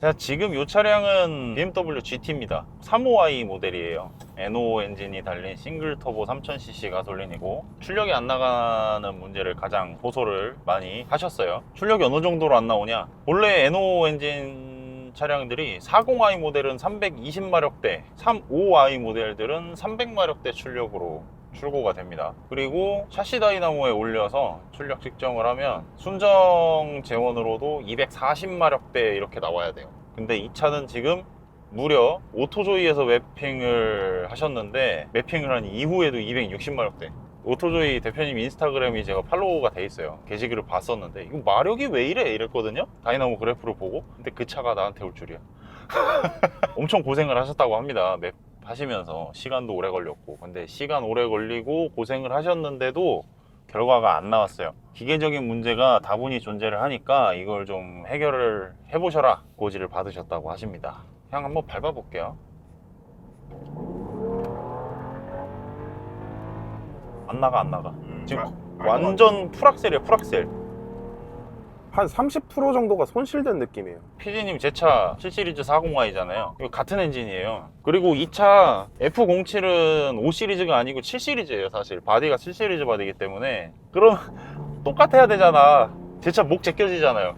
자, 지금 이 차량은 BMW GT입니다. 35i 모델이에요. N5 엔진이 달린 싱글 터보 3000cc 가솔린이고, 출력이 안 나가는 문제를 가장 호소를 많이 하셨어요. 출력이 어느 정도로 안 나오냐? 원래 N5 엔진 차량들이 40i 모델은 320마력대, 35i 모델들은 300마력대 출력으로 출고가 됩니다. 그리고 샤시 다이나모에 올려서 출력 측정을 하면 순정 제원으로도 240마력대 이렇게 나와야 돼요. 근데 이 차는 지금 무려 오토조이에서 매핑을 하셨는데, 매핑을 한 이후에도 260마력대. 오토조이 대표님 인스타그램이 제가 팔로우가 돼 있어요. 게시글을 봤었는데 이거 마력이 왜 이래? 이랬거든요. 다이나모 그래프를 보고. 근데 그 차가 나한테 올 줄이야. 엄청 고생을 하셨다고 합니다. 맵 하시면서 시간도 오래 걸렸고. 근데 시간 오래 걸리고 고생을 하셨는데도 결과가 안 나왔어요. 기계적인 문제가 다분히 존재를 하니까 이걸 좀 해결을 해보셔라 고지를 받으셨다고 하십니다. 그냥 한번 밟아 볼게요. 안 나가. 지금 완전 풀악셀이에요. 풀악셀. 한 30% 정도가 손실된 느낌이에요. PD님 제 차 7시리즈 40i잖아요. 이거 같은 엔진이에요. 그리고 이 차 F07은 5시리즈가 아니고 7시리즈예요. 사실 바디가 7시리즈 바디이기 때문에. 그럼 똑같아야 되잖아. 제 차 목 제껴지잖아요.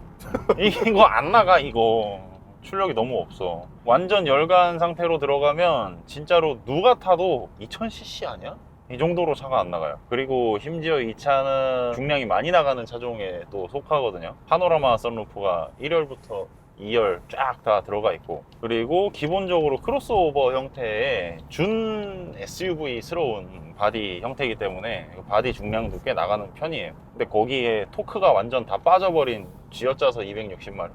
이거 안 나가. 이거 출력이 너무 없어. 완전 열간 상태로 들어가면 진짜로 누가 타도 2000cc 아니야? 이 정도로 차가 안 나가요. 그리고 심지어 이 차는 중량이 많이 나가는 차종에 또 속하거든요. 파노라마 선루프가 1열부터 2열 쫙 다 들어가 있고, 그리고 기본적으로 크로스오버 형태의 준 SUV스러운 바디 형태이기 때문에 바디 중량도 꽤 나가는 편이에요. 근데 거기에 토크가 완전 다 빠져버린 쥐어짜서 260마력.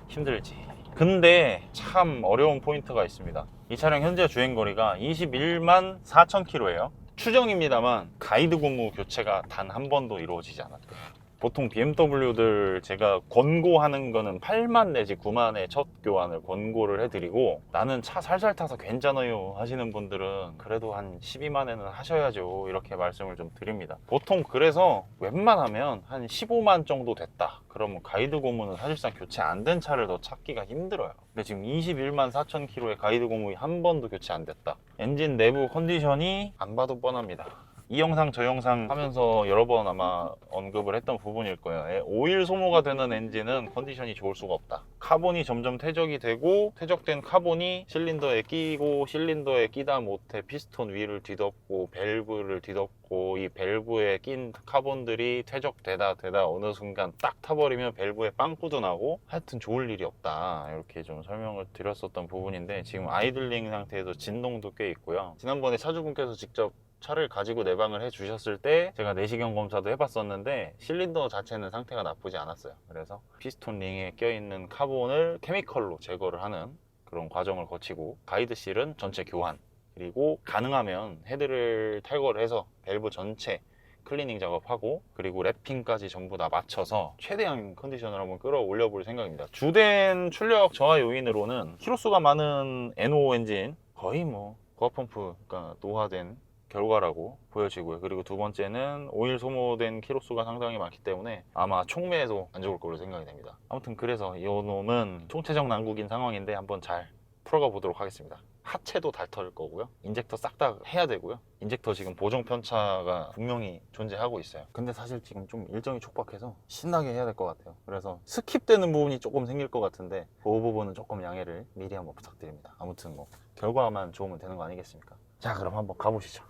힘들지. 근데 참 어려운 포인트가 있습니다. 이 차량 현재 주행거리가 21만 4천 km예요. 추정입니다만 가이드 고무 교체가 단 한 번도 이루어지지 않았대요. 보통 BMW들 제가 권고하는 거는 8만 내지 9만의 첫 교환을 권고를 해드리고, 나는 차 살살 타서 괜찮아요 하시는 분들은 그래도 한 12만에는 하셔야죠 이렇게 말씀을 좀 드립니다. 보통 그래서 웬만하면 한 15만 정도 됐다 그러면 가이드 고무는 사실상 교체 안 된 차를 더 찾기가 힘들어요. 근데 지금 21만 4천 km에 가이드 고무이 한 번도 교체 안 됐다. 엔진 내부 컨디션이 안 봐도 뻔합니다. 이 영상 저 영상 하면서 여러 번 아마 언급을 했던 부분일 거예요. 오일 소모가 되는 엔진은 컨디션이 좋을 수가 없다. 카본이 점점 퇴적이 되고, 퇴적된 카본이 실린더에 끼고, 실린더에 끼다 못해 피스톤 위를 뒤덮고 밸브를 뒤덮고, 이 밸브에 낀 카본들이 퇴적되다 어느 순간 딱 타버리면 밸브에 빵꾸도 나고, 하여튼 좋을 일이 없다 이렇게 좀 설명을 드렸었던 부분인데, 지금 아이들링 상태에서 진동도 꽤 있고요. 지난번에 차주분께서 직접 차를 가지고 내방을 해 주셨을 때 제가 내시경 검사도 해봤었는데 실린더 자체는 상태가 나쁘지 않았어요. 그래서 피스톤 링에 껴있는 카본을 케미컬로 제거를 하는 그런 과정을 거치고, 가이드실은 전체 교환, 그리고 가능하면 헤드를 탈거를 해서 밸브 전체 클리닝 작업하고, 그리고 랩핑까지 전부 다 맞춰서 최대한 컨디션을 한번 끌어올려 볼 생각입니다. 주된 출력 저하 요인으로는 키로수가 많은 N5 엔진, 거의 뭐 고압펌프가 노화된 결과라고 보여지고요. 그리고 두 번째는 오일 소모된 키로수가 상당히 많기 때문에 아마 촉매에도 안 좋을 걸로 생각이 됩니다. 아무튼 그래서 이 놈은 총체적 난국인 상황인데 한번 잘 풀어가 보도록 하겠습니다. 하체도 닳을 거고요. 인젝터 싹 다 해야 되고요. 인젝터 지금 보정 편차가 분명히 존재하고 있어요. 근데 사실 지금 좀 일정이 촉박해서 신나게 해야 될 것 같아요. 그래서 스킵되는 부분이 조금 생길 것 같은데 그 부분은 조금 양해를 미리 한번 부탁드립니다. 아무튼 뭐 결과만 좋으면 되는 거 아니겠습니까? 자, 그럼 한번 가보시죠.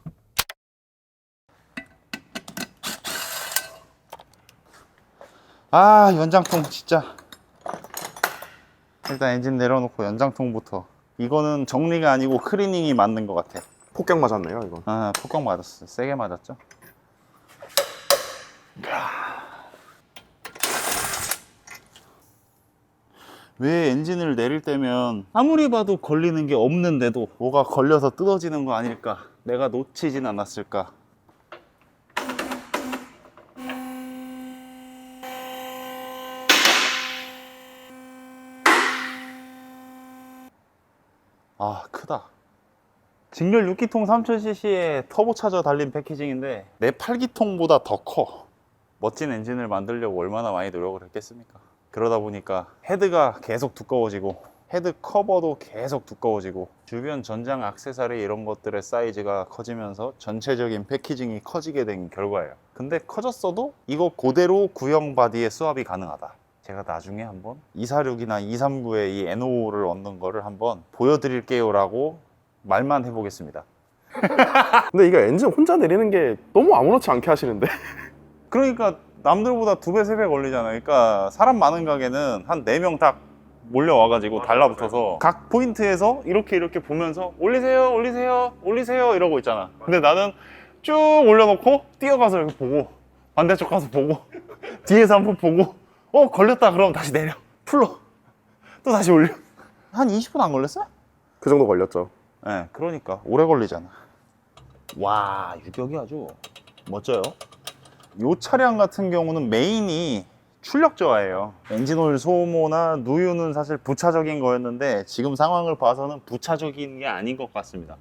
아, 연장통 진짜. 일단 엔진 내려놓고 연장통부터. 이거는 정리가 아니고 클리닝이 맞는 것 같아. 폭격 맞았네요, 이거. 아, 폭격 맞았어. 세게 맞았죠. 왜 엔진을 내릴 때면 아무리 봐도 걸리는 게 없는데도 뭐가 걸려서 뜯어지는 거 아닐까? 내가 놓치진 않았을까? 아, 크다. 직렬 6기통 3000cc에 터보차저 달린 패키징인데 내 8기통보다 더 커. 멋진 엔진을 만들려고 얼마나 많이 노력을 했겠습니까? 그러다 보니까 헤드가 계속 두꺼워지고 헤드 커버도 계속 두꺼워지고 주변 전장 액세서리 이런 것들의 사이즈가 커지면서 전체적인 패키징이 커지게 된 결과예요. 근데 커졌어도 이거 그대로 구형 바디에 스왑이 가능하다. 제가 나중에 한번 246이나 239의 이 NO를 얻는 거를 한번 보여드릴게요 라고 말만 해보겠습니다. 근데 이거 엔진 혼자 내리는 게 너무 아무렇지 않게 하시는데? 그러니까 남들보다 2배, 3배 걸리잖아요. 그러니까 사람 많은 가게는 한 4명 딱 몰려와가지고 달라붙어서 각 포인트에서 이렇게 보면서 올리세요, 올리세요, 올리세요 이러고 있잖아. 근데 나는 쭉 올려놓고 뛰어가서 여기 보고 반대쪽 가서 보고 뒤에서 한번 보고 걸렸다 그러면 다시 내려 풀러 또 다시 올려. 한 20분 안 걸렸어요? 그 정도 걸렸죠. 네, 그러니까 오래 걸리잖아. 와, 유격이 아주 멋져요. 이 차량 같은 경우는 메인이 출력 저하예요. 엔진오일 소모나 누유는 사실 부차적인 거였는데 지금 상황을 봐서는 부차적인 게 아닌 것 같습니다.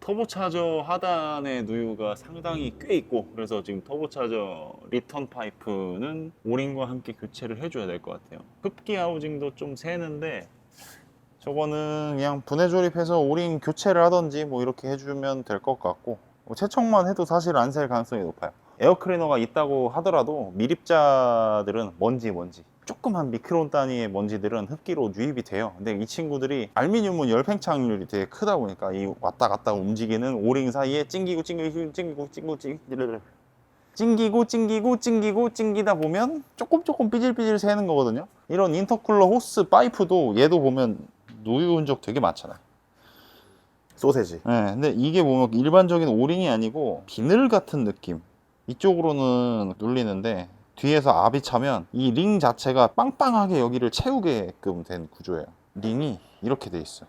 터보차저 하단의 누유가 상당히 꽤 있고, 그래서 지금 터보차저 리턴 파이프는 오링과 함께 교체를 해줘야 될 것 같아요. 흡기 하우징도 좀 새는데 저거는 그냥 분해 조립해서 오링 교체를 하던지 뭐 이렇게 해주면 될 것 같고, 세척만 해도 사실 안 셀 가능성이 높아요. 에어클리너가 있다고 하더라도 미립자들은 먼지 조그만 미크론 단위의 먼지들은 흡기로 유입이 돼요. 근데 이 친구들이 알루미늄은 열팽창률이 되게 크다 보니까 이 왔다 갔다 움직이는 오링 사이에 찡기고 찡기다 보면 조금 삐질삐질 새는 거거든요. 이런 인터쿨러 호스 파이프도 얘도 보면 누유 흔적 되게 많잖아요. 소세지. 네, 근데 이게 보면 일반적인 오링이 아니고 비늘 같은 느낌. 이쪽으로는 눌리는데 뒤에서 압이 차면 이 링 자체가 빵빵하게 여기를 채우게끔 된 구조예요. 링이 이렇게 돼 있어요.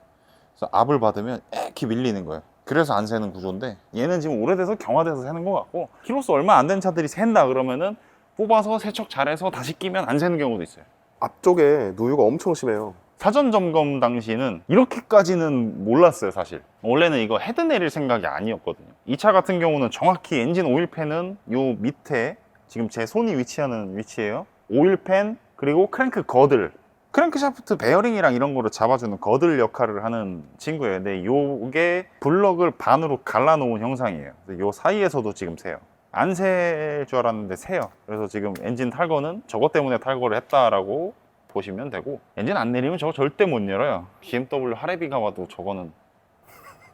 그래서 압을 받으면 이렇게 밀리는 거예요. 그래서 안 새는 구조인데 얘는 지금 오래돼서 경화돼서 새는 것 같고, 키로수 얼마 안 된 차들이 샌다 그러면은 뽑아서 세척 잘해서 다시 끼면 안 새는 경우도 있어요. 앞쪽에 누유가 엄청 심해요. 사전 점검 당시는 이렇게까지는 몰랐어요. 사실 원래는 이거 헤드 내릴 생각이 아니었거든요. 이 차 같은 경우는 정확히 엔진 오일팬은 요 밑에 지금 제 손이 위치하는 위치예요. 오일팬 그리고 크랭크 거들, 크랭크샤프트 베어링이랑 이런 거를 잡아주는 거들 역할을 하는 친구예요. 근데 요게 블럭을 반으로 갈라놓은 형상이에요. 요 사이에서도 지금 새요. 안 셀 줄 알았는데 새요. 그래서 지금 엔진 탈거는 저것 때문에 탈거를 했다라고 보시면 되고, 엔진 안 내리면 저거 절대 못 열어요. BMW 하레비가 와도 저거는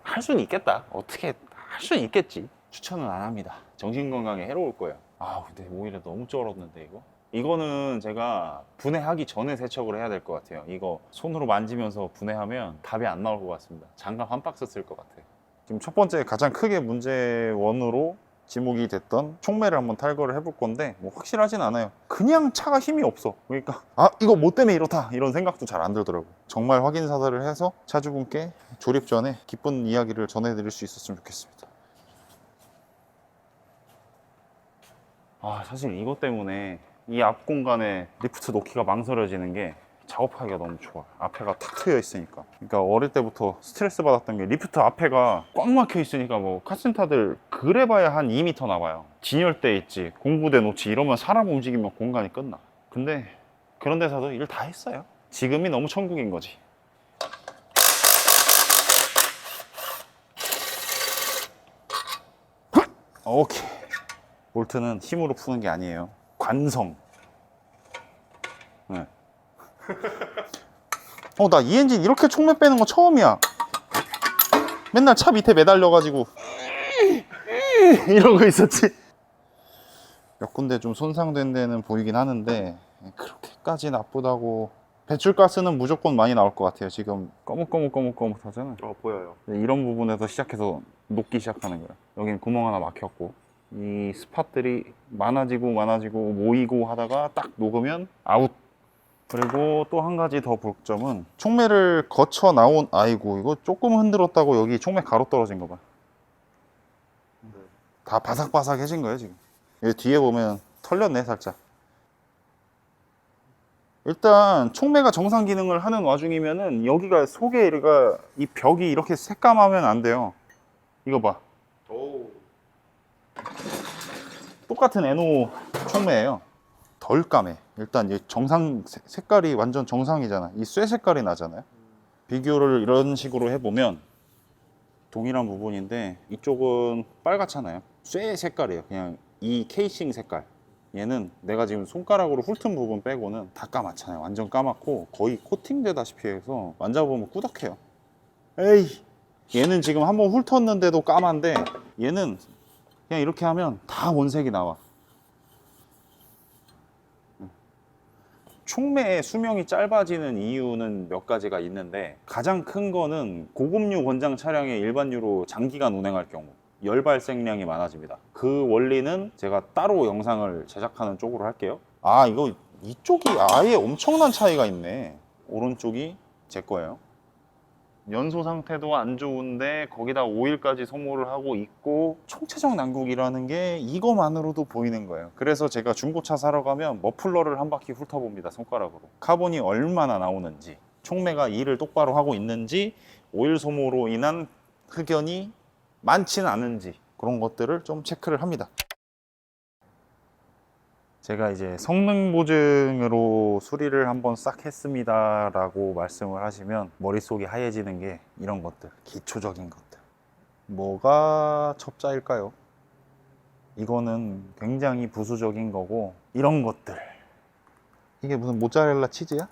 할 수는 있겠다. 어떻게 할 수는 있겠지. 추천은 안 합니다. 정신건강에 해로울 거예요. 아, 근데 오히려 너무 쩔었는데 이거는 제가 분해하기 전에 세척을 해야 될 것 같아요. 이거 손으로 만지면서 분해하면 답이 안 나올 것 같습니다. 장갑 한 박스 쓸 것 같아요. 지금 첫 번째 가장 크게 문제원으로 지목이 됐던 촉매를 한번 탈거를 해볼 건데 뭐 확실하진 않아요. 그냥 차가 힘이 없어. 그러니까 이거 뭐 때문에 이렇다 이런 생각도 잘 안 들더라고. 정말 확인 사살을 해서 차주분께 조립 전에 기쁜 이야기를 전해드릴 수 있었으면 좋겠습니다. 사실 이것 때문에 이 앞 공간에 리프트 놓기가 망설여지는 게 작업하기가 너무 좋아. 앞에가 탁 트여 있으니까. 그러니까 어릴 때부터 스트레스 받았던 게 리프트 앞에가 꽉 막혀 있으니까 뭐 카센터들 그래봐야 한 2m 나와요. 진열대 있지, 공구대 놓지 이러면 사람 움직이면 공간이 끝나. 근데 그런 데서도 일 다 했어요. 지금이 너무 천국인 거지. 오케이. 볼트는 힘으로 푸는 게 아니에요. 관성. 네. 나 이 엔진 이렇게 촉매 빼는 거 처음이야. 맨날 차 밑에 매달려가지고 이러고 있었지. 몇 군데 좀 손상된 데는 보이긴 하는데 그렇게까지 나쁘다고. 배출가스는 무조건 많이 나올 것 같아요. 지금 거뭇하잖아. 보여요. 이런 부분에서 시작해서 녹기 시작하는 거야. 여긴 구멍 하나 막혔고, 이 스팟들이 많아지고 모이고 하다가 딱 녹으면 아웃. 그리고 또 한 가지 더 볼 점은 촉매를 거쳐 나온, 아이고 이거 조금 흔들었다고 여기 촉매 가로 떨어진 거 봐. 다 바삭바삭해진 거예요 지금. 여기 뒤에 보면 털렸네 살짝. 일단 촉매가 정상 기능을 하는 와중이면은 여기가 속에 이 벽이 이렇게 새까마면 안 돼요. 이거 봐. 똑같은 NO 촉매예요. 덜 까매. 일단 이 정상 색깔이 완전 정상이잖아. 이 쇠 색깔이 나잖아요. 비교를 이런 식으로 해보면 동일한 부분인데 이쪽은 빨갛잖아요. 쇠 색깔이에요. 그냥 이 케이싱 색깔. 얘는 내가 지금 손가락으로 훑은 부분 빼고는 다 까맣잖아요. 완전 까맣고 거의 코팅되다시피 해서 만져보면 꾸덕해요. 에이, 얘는 지금 한번 훑었는데도 까만데 얘는 그냥 이렇게 하면 다 원색이 나와. 촉매의 수명이 짧아지는 이유는 몇 가지가 있는데 가장 큰 거는 고급류 권장 차량의 일반유로 장기간 운행할 경우 열 발생량이 많아집니다. 그 원리는 제가 따로 영상을 제작하는 쪽으로 할게요. 아, 이거 이쪽이 아예 엄청난 차이가 있네. 오른쪽이 제 거예요. 연소 상태도 안 좋은데 거기다 오일까지 소모를 하고 있고 총체적 난국이라는 게 이거만으로도 보이는 거예요. 그래서 제가 중고차 사러 가면 머플러를 한 바퀴 훑어봅니다. 손가락으로. 카본이 얼마나 나오는지, 촉매가 일을 똑바로 하고 있는지, 오일 소모로 인한 흑연이 많지는 않은지 그런 것들을 좀 체크를 합니다. 제가 이제 성능 보증으로 수리를 한번 싹 했습니다 라고 말씀을 하시면 머릿속이 하얘지는 게 이런 것들, 기초적인 것들. 뭐가 첩자일까요? 이거는 굉장히 부수적인 거고, 이런 것들. 이게 무슨 모짜렐라 치즈야?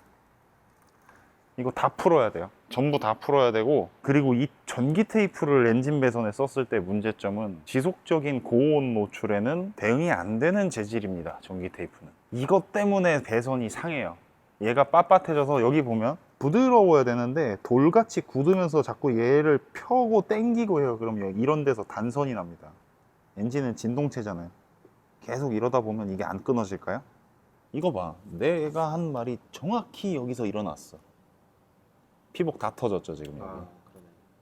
이거 다 풀어야 돼요. 전부 다 풀어야 되고, 그리고 이 전기 테이프를 엔진 배선에 썼을 때 문제점은 지속적인 고온 노출에는 대응이 안 되는 재질입니다. 전기 테이프는. 이것 때문에 배선이 상해요. 얘가 빳빳해져서 여기 보면 부드러워야 되는데 돌같이 굳으면서 자꾸 얘를 펴고 당기고 해요. 그럼 이런 데서 단선이 납니다. 엔진은 진동체잖아요. 계속 이러다 보면 이게 안 끊어질까요? 이거 봐. 내가 한 말이 정확히 여기서 일어났어. 피복 다 터졌죠 지금. 아,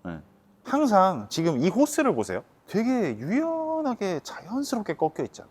네. 항상 지금 이 호스를 보세요. 되게 유연하게 자연스럽게 꺾여 있잖아.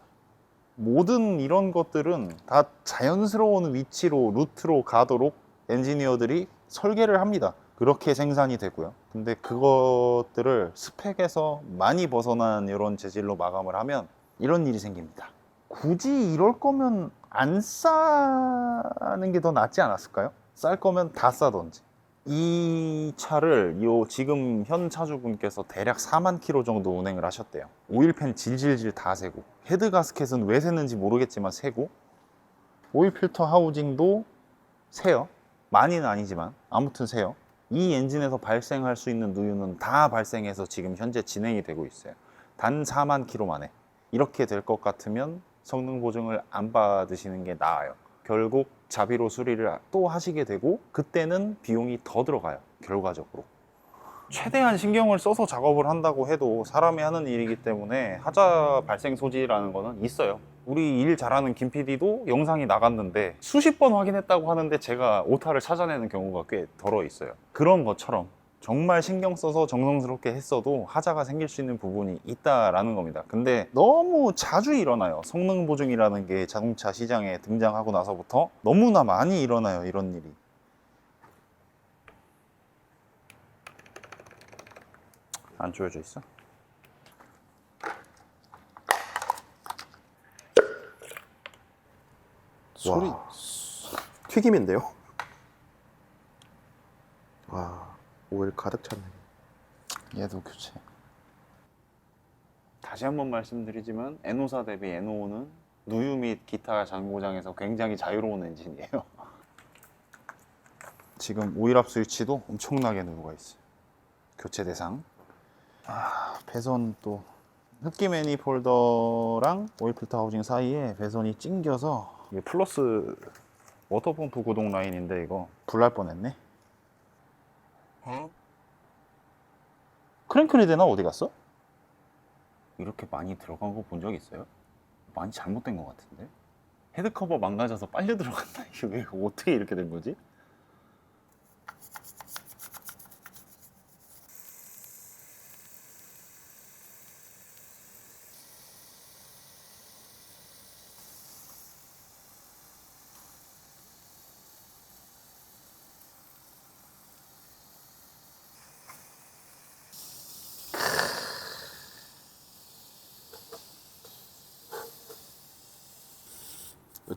모든 이런 것들은 다 자연스러운 위치로 루트로 가도록 엔지니어들이 설계를 합니다. 그렇게 생산이 되고요. 근데 그것들을 스펙에서 많이 벗어난 이런 재질로 마감을 하면 이런 일이 생깁니다. 굳이 이럴 거면 안 싸는 게 더 낫지 않았을까요? 쌀 거면 다 싸던지. 이 차를 지금 현 차주분께서 대략 4만 킬로 정도 운행을 하셨대요. 오일팬 질질질 다 새고, 헤드 가스켓은 왜 새는지 모르겠지만 새고, 오일 필터 하우징도 새요. 많이는 아니지만 아무튼 새요. 이 엔진에서 발생할 수 있는 누유는 다 발생해서 지금 현재 진행이 되고 있어요. 단 4만 킬로 만에. 이렇게 될 것 같으면 성능 보증을 안 받으시는 게 나아요. 결국 자비로 수리를 또 하시게 되고 그때는 비용이 더 들어가요. 결과적으로 최대한 신경을 써서 작업을 한다고 해도 사람이 하는 일이기 때문에 하자 발생 소지라는 거는 있어요. 우리 일 잘하는 김 PD도 영상이 나갔는데 수십 번 확인했다고 하는데 제가 오타를 찾아내는 경우가 꽤 덜어 있어요. 그런 것처럼 정말 신경 써서 정성스럽게 했어도 하자가 생길 수 있는 부분이 있다라는 겁니다. 근데 너무 자주 일어나요. 성능 보증이라는 게 자동차 시장에 등장하고 나서부터 너무나 많이 일어나요. 이런 일이. 안 조여져 있어? 소리. 와, 튀김인데요? 와, 오일 가득 찼네. 얘도 교체. 다시 한번 말씀드리지만 N54 대비 N55는 누유 및 기타 잔고장에서 굉장히 자유로운 엔진이에요. 지금 오일압 스위치도 엄청나게 누유가 있어요. 교체 대상. 배선 또 흡기 매니폴더랑 오일 필터 하우징 사이에 배선이 찡겨서 이게 플러스 워터펌프 구동 라인인데 이거 불날 뻔했네. 크랭크 리드나 어디 갔어? 이렇게 많이 들어간 거 본 적 있어요? 많이 잘못된 것 같은데? 헤드커버 망가져서 빨려 들어갔나? 이게 왜 어떻게 이렇게 된 거지?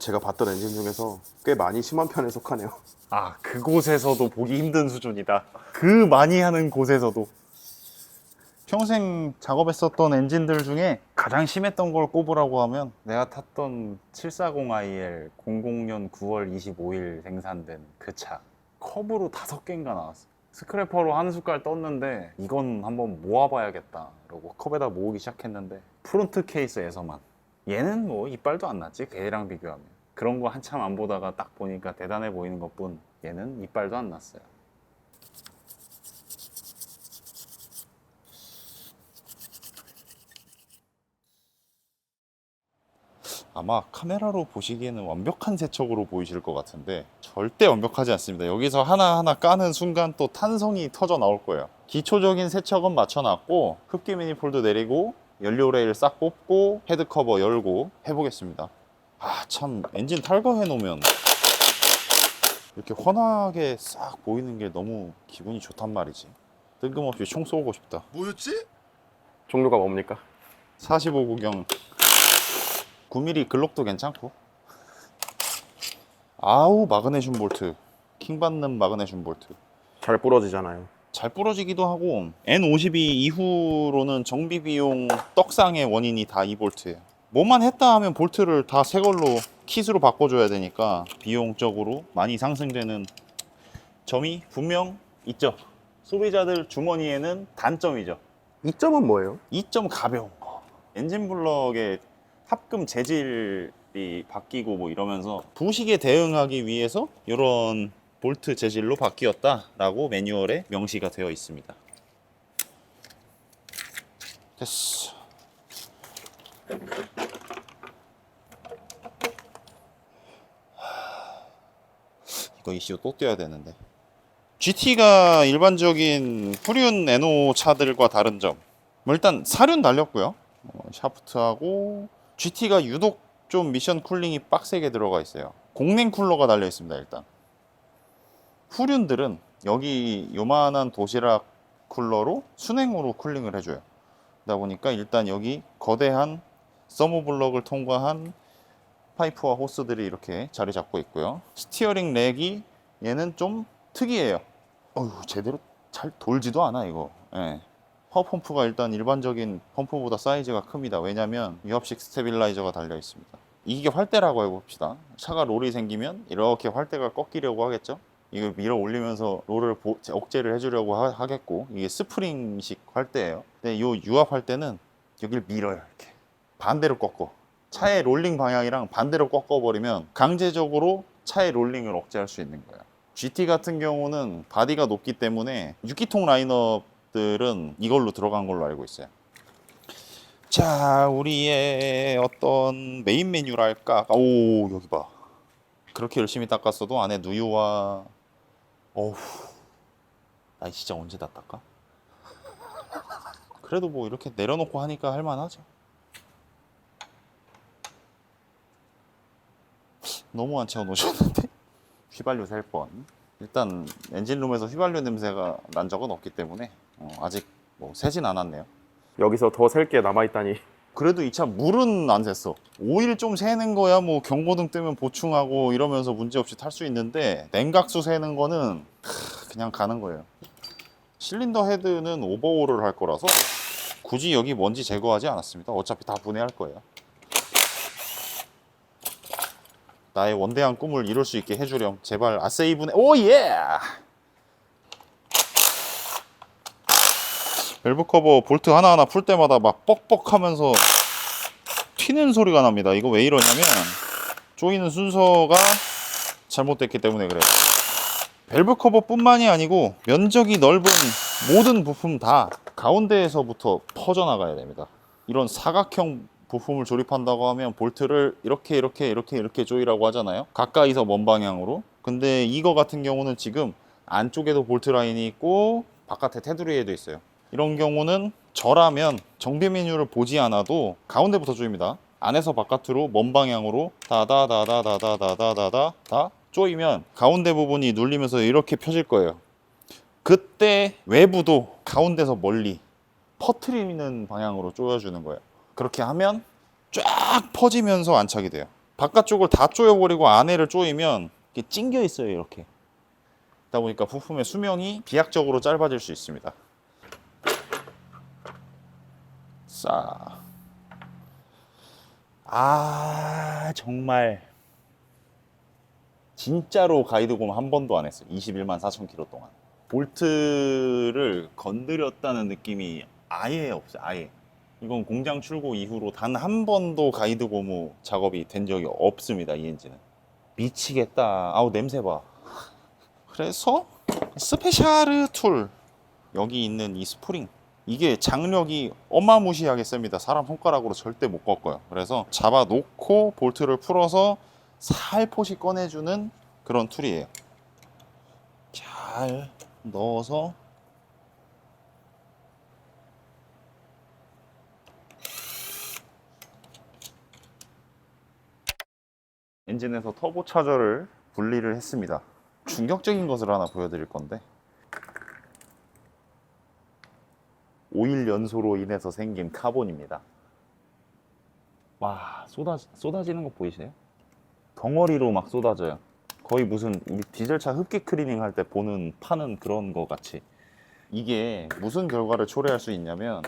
제가 봤던 엔진 중에서 꽤 많이 심한 편에 속하네요. 아, 그곳에서도 보기 힘든 수준이다. 그 많이 하는 곳에서도. 평생 작업했었던 엔진들 중에 가장 심했던 걸 꼽으라고 하면 내가 탔던 740iL 00년 9월 25일 생산된 그 차. 컵으로 5개인가 나왔어. 스크래퍼로 한 숟갈 떴는데 이건 한번 모아봐야겠다 그러고 컵에다 모으기 시작했는데 프론트 케이스에서만. 얘는 뭐 이빨도 안 났지, 걔랑 비교하면. 그런 거 한참 안 보다가 딱 보니까 대단해 보이는 것뿐 얘는 이빨도 안 났어요. 아마 카메라로 보시기에는 완벽한 세척으로 보이실 것 같은데 절대 완벽하지 않습니다. 여기서 하나하나 까는 순간 또 탄성이 터져 나올 거예요. 기초적인 세척은 맞춰놨고 흡기 매니폴드 내리고 연료 레일 싹 뽑고 헤드 커버 열고 해보겠습니다. 아, 참 엔진 탈거해 놓으면 이렇게 환하게 싹 보이는 게 너무 기분이 좋단 말이지. 뜬금없이 총 쏘고 싶다. 뭐였지? 종류가 뭡니까? 45 구경 9mm 글록도 괜찮고. 아우, 마그네슘 볼트. 킹 받는 마그네슘 볼트. 잘 부러지잖아요. 잘 부러지기도 하고 N52 이후로는 정비 비용 떡상의 원인이 다 이 볼트예요. 뭐만 했다 하면 볼트를 다 새 걸로 킷으로 바꿔줘야 되니까 비용적으로 많이 상승되는 점이 분명 있죠. 소비자들 주머니에는 단점이죠. 이점은 뭐예요? 2점 가벼운 거. 엔진 블럭의 합금 재질이 바뀌고 뭐 이러면서 부식에 대응하기 위해서 이런 볼트 재질로 바뀌었다라고 매뉴얼에 명시가 되어 있습니다. 됐어. 이거 이슈 또 떼야 되는데. GT가 일반적인 후륜 에노 차들과 다른 점. 뭐 일단 사륜 달렸고요. 샤프트하고 GT가 유독 좀 미션 쿨링이 빡세게 들어가 있어요. 공랭 쿨러가 달려 있습니다. 일단 후륜들은 여기 요만한 도시락 쿨러로 순행으로 쿨링을 해줘요. 그러다 보니까 일단 여기 거대한 서머블럭을 통과한 파이프와 호스들이 이렇게 자리 잡고 있고요. 스티어링 렉이 얘는 좀 특이해요. 어휴, 제대로 잘 돌지도 않아 이거. 예. 파워펌프가 일단 일반적인 펌프보다 사이즈가 큽니다. 왜냐면 유압식 스테빌라이저가 달려 있습니다. 이게 활대라고 해봅시다. 차가 롤이 생기면 이렇게 활대가 꺾이려고 하겠죠. 이걸 밀어 올리면서 롤을 억제를 해주려고 하겠고, 이게 스프링식 활대예요. 근데 이 유압 활대는 여기를 밀어요. 이렇게 반대로 꺾어. 차의 롤링 방향이랑 반대로 꺾어버리면 강제적으로 차의 롤링을 억제할 수 있는 거예요. GT 같은 경우는 바디가 높기 때문에 6기통 라인업들은 이걸로 들어간 걸로 알고 있어요. 자, 우리의 어떤 메인 메뉴랄까. 오, 여기 봐. 그렇게 열심히 닦았어도 안에 누유와, 어우, 나 진짜 언제 다 닦아? 그래도 뭐 이렇게 내려놓고 하니까 할만하죠. 너무 안 채워놓으셨는데? 휘발유 셀 뻔. 일단 엔진룸에서 휘발유 냄새가 난 적은 없기 때문에 아직 뭐 새진 않았네요. 여기서 더 셀 게 남아있다니. 그래도 이 차 물은 안 샜어. 오일 좀 새는 거야 뭐 경고등 뜨면 보충하고 이러면서 문제없이 탈 수 있는데 냉각수 새는 거는 그냥 가는 거예요. 실린더 헤드는 오버홀을 할 거라서 굳이 여기 먼지 제거하지 않았습니다. 어차피 다 분해할 거예요. 나의 원대한 꿈을 이룰 수 있게 해주렴. 제발 아세이 분해. 오 예! 밸브 커버 볼트 하나하나 풀 때마다 막 뻑뻑하면서 튀는 소리가 납니다. 이거 왜 이러냐면 조이는 순서가 잘못됐기 때문에 그래요. 밸브 커버뿐만이 아니고 면적이 넓은 모든 부품 다 가운데에서부터 퍼져나가야 됩니다. 이런 사각형 부품을 조립한다고 하면 볼트를 이렇게 조이라고 하잖아요. 가까이서 먼 방향으로. 근데 이거 같은 경우는 지금 안쪽에도 볼트 라인이 있고 바깥에 테두리에도 있어요. 이런 경우는 저라면 정비 메뉴를 보지 않아도 가운데부터 조입니다. 안에서 바깥으로 먼 방향으로 다다다다다다다다다 조이면 가운데 부분이 눌리면서 이렇게 펴질 거예요. 그때 외부도 가운데서 멀리 퍼트리는 방향으로 조여주는 거예요. 그렇게 하면 쫙 퍼지면서 안착이 돼요. 바깥쪽을 다 조여버리고 안에를 조이면 이게 찡겨 있어요. 이렇게. 그러다 보니까 부품의 수명이 비약적으로 짧아질 수 있습니다. 자, 정말 진짜로 가이드곰 한 번도 안 했어요. 21만 4천 킬로 동안. 볼트를 건드렸다는 느낌이 아예 없어요. 아예. 이건 공장 출고 이후로 단 한 번도 가이드 고무 작업이 된 적이 없습니다. 이 엔진은. 미치겠다. 아우 냄새 봐. 그래서 스페셜 툴, 여기 있는 이 스프링, 이게 장력이 어마무시하게 셉니다. 사람 손가락으로 절대 못 꺾어요. 그래서 잡아 놓고 볼트를 풀어서 살포시 꺼내주는 그런 툴이에요. 잘 넣어서 엔진에서 터보 차저를 분리를 했습니다. 충격적인 것을 하나 보여드릴 건데, 오일 연소로 인해서 생긴 카본입니다. 와, 쏟아지는 거 보이세요? 덩어리로 막 쏟아져요. 거의 무슨 우리 디젤차 흡기 클리닝 할 때 파는 그런 거 같이. 이게 무슨 결과를 초래할 수 있냐면,